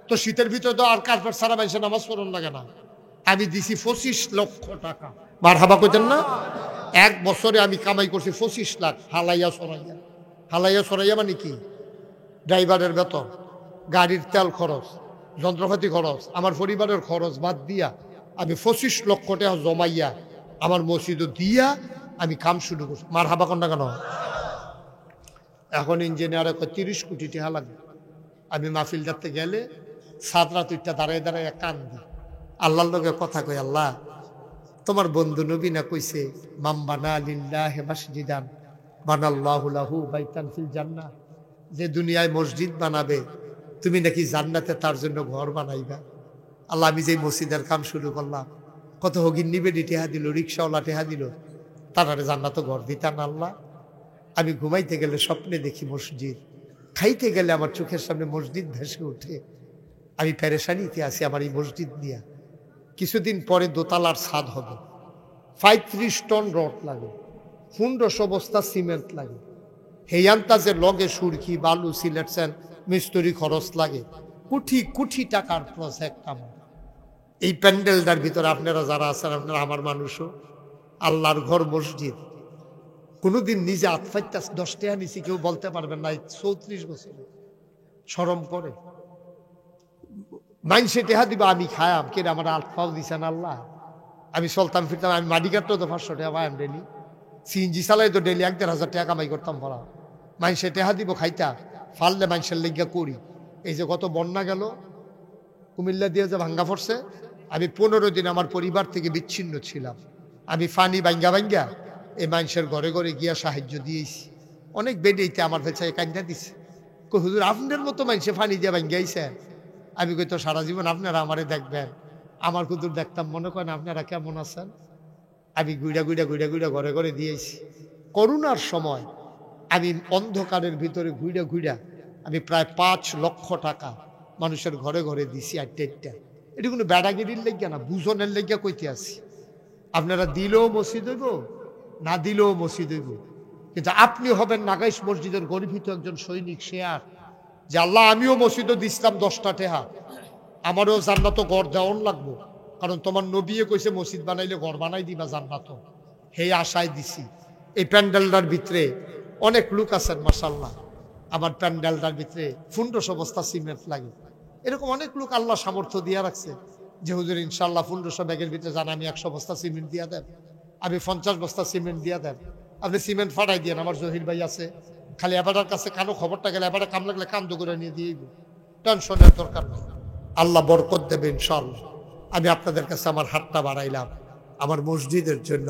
তো শীতের ভিতরে তো আর কার্পেট ছাড়া মানুষের নামাজ পড়ন লাগে না। আমি দিছি 25 লক্ষ টাকা। মারহাবা কইতেন না? 1 বছরে আমি কামাই করছি 25 লাখ। হালাইয়া সরাইয়া, হালাইয়া সরাইয়া মানে কি? ড্রাইভারের বেতন, গাড়ির তেল খরচ, যন্ত্রপাতি খরচ, আমার পরিবারের খরচ বাদ দিয়া আমি 25 লক্ষ টাকা জমাইয়া আমার মসজিদও দিয়া আমি কাম শুরু করছি। মারহাবা কন্যা কেন? এখন ইঞ্জিনিয়ারে 30 কোটি টাকা লাগবে। আমি মাহফিল যাতে গেলে সাত রাত উঠটা দাঁড়ায় দাঁড়ায় কান্দি, আল্লাহর লগে কথা কই, আল্লাহ তোমার বন্ধু নবী না কইছে, মামবানা লিল্লাহি মাসজিদান বানাল্লাহু লাহু বাইতান ফিল জান্নাহ, যে দুনিয়ায় মসজিদ বানাবে তুমি নাকি জান্নাতে তার জন্য ঘর বানাইবা। আল্লাহ আমি যেই মসজিদের কাম শুরু করলাম, কত হগিন্নি বেডি টেহা দিল, রিক্সাওয়ালা টেহা দিল, তারারে জান্নাত ঘর দিতাম আল্লাহ। আমি ঘুমাইতে গেলে স্বপ্নে দেখি মসজিদ, খাইতে গেলে আমার চোখের সামনে মসজিদ ভেসে ওঠে। আমি পেরেশানিতে আছি আমার এই মসজিদ নিয়ে। কিছুদিন পরে দোতলার ছাদ হবে, 35 টন রড লাগে, 1500 বস্তা সিমেন্ট লাগে, হেই আন্তাজে লগে সুরকি বালু সিলেটছেন মিস্ত্রি খরচ লাগে, কোটি কোটি টাকার প্রজেক্ট আমার। এই প্যান্ডেলটার ভিতরে আপনারা যারা আছেন, আপনারা আমার মানুষও, আল্লাহর ঘর মসজিদ। কোনোদিন নিজে আতফাইতা 10 টাকা নিছি কেউ বলতে পারবেন না। 34 বছরে শরম করে মাইনসে টেহা দিবা, আমি খায়াম কে আমার আলফাও দিছেন আল্লাহ। আমি চলতাম ফিরতাম, আমি মাটি কাটতো তো 500 টাকা পাইম ডেলি, সিএনজি চালাই তো ডেলি 1-1,500 টাকা কামাই করতাম ভরা। মাইনসে টেহা দিব খাইতা, ফাললে মাইনসের লেগা করি। এই যে কত বন্যা গেল, কুমিল্লা দিয়ে যে ভাঙ্গা পড়ছে, আমি 15 দিন আমার পরিবার থেকে বিচ্ছিন্ন ছিলাম। আমি ফানি ভাঙ্গা ভাঙ্গা এই মানুষের ঘরে ঘরে গিয়া সাহায্য দিয়েছি। অনেক বেডেইতে আমার ভেছায় কান্দা দিছে, কই হুজুর আপনার মতো মানুষে ফানি দিয়ে ভাঙ্গাইছে। আমি কই তো সারা জীবন আপনারা আমারে দেখবেন, আমার কুদুর দেখতাম, মনে করেন আপনারা কেমন আছেন। আমি গুইড়া গুইড়া গুইড়া গুইড়া ঘরে ঘরে দিয়েছি। করোনার সময় আমি অন্ধকারের ভিতরে ঘুইড়া ঘুইড়া আমি প্রায় 5 লক্ষ টাকা মানুষের ঘরে ঘরে দিছি। আটটা এটা কোনো বেড়াগিরির লেগিয়া না, বুঝনের লেগিয়া কইতে আসি। আপনারা দিলেও মসজিদ হইব, না দিলেও মসজিদ হইব, কিন্তু আপনি হবেন নাগাইশ মসজিদের গর্বিত একজন সৈনিক। শেয়ার যে আল্লাহ আমিও মসজিদও দিছিলাম 10টা টেহা, আমারও জান্নাত ঘর দেওয়ান লাগবো, কারণ তোমার নবীয়ে কইছে মসজিদ বানাইলে ঘর বানাই দিবা জান্নাত, সেই আশায় দিছি। এই প্যান্ডেলটার ভিতরে অনেক লোক আছেন মাশাআল্লাহ, আমার প্যান্ডেলটার ভিতরে 1500 বস্তা সিমেন্ট লাগে। এরকম অনেক লোক আল্লাহ সামর্থ্য দিয়া রাখছে যে হুজুর ইনশাল্লাহ 1500 ব্যাগের ভিতরে জান আমি 100 বস্তা সিমেন্ট দিয়া দেন, আমি 50 বস্তা সিমেন্ট দিয়া দেন, আপনি সিমেন্ট ফাটাই দিয়েন। আমার জহির ভাই আছে, খালি এবারের কাছে কানো খবরটা গেলে এবারে কাম লাগলে কান্দ করে নিয়ে দিয়ে টেনশনের দরকার নেই, আল্লাহ বরকত দেবে ইনশাল্লাহ। আমি আপনাদের কাছে আমার হাতটা বাড়াইলাম আমার মসজিদের জন্য।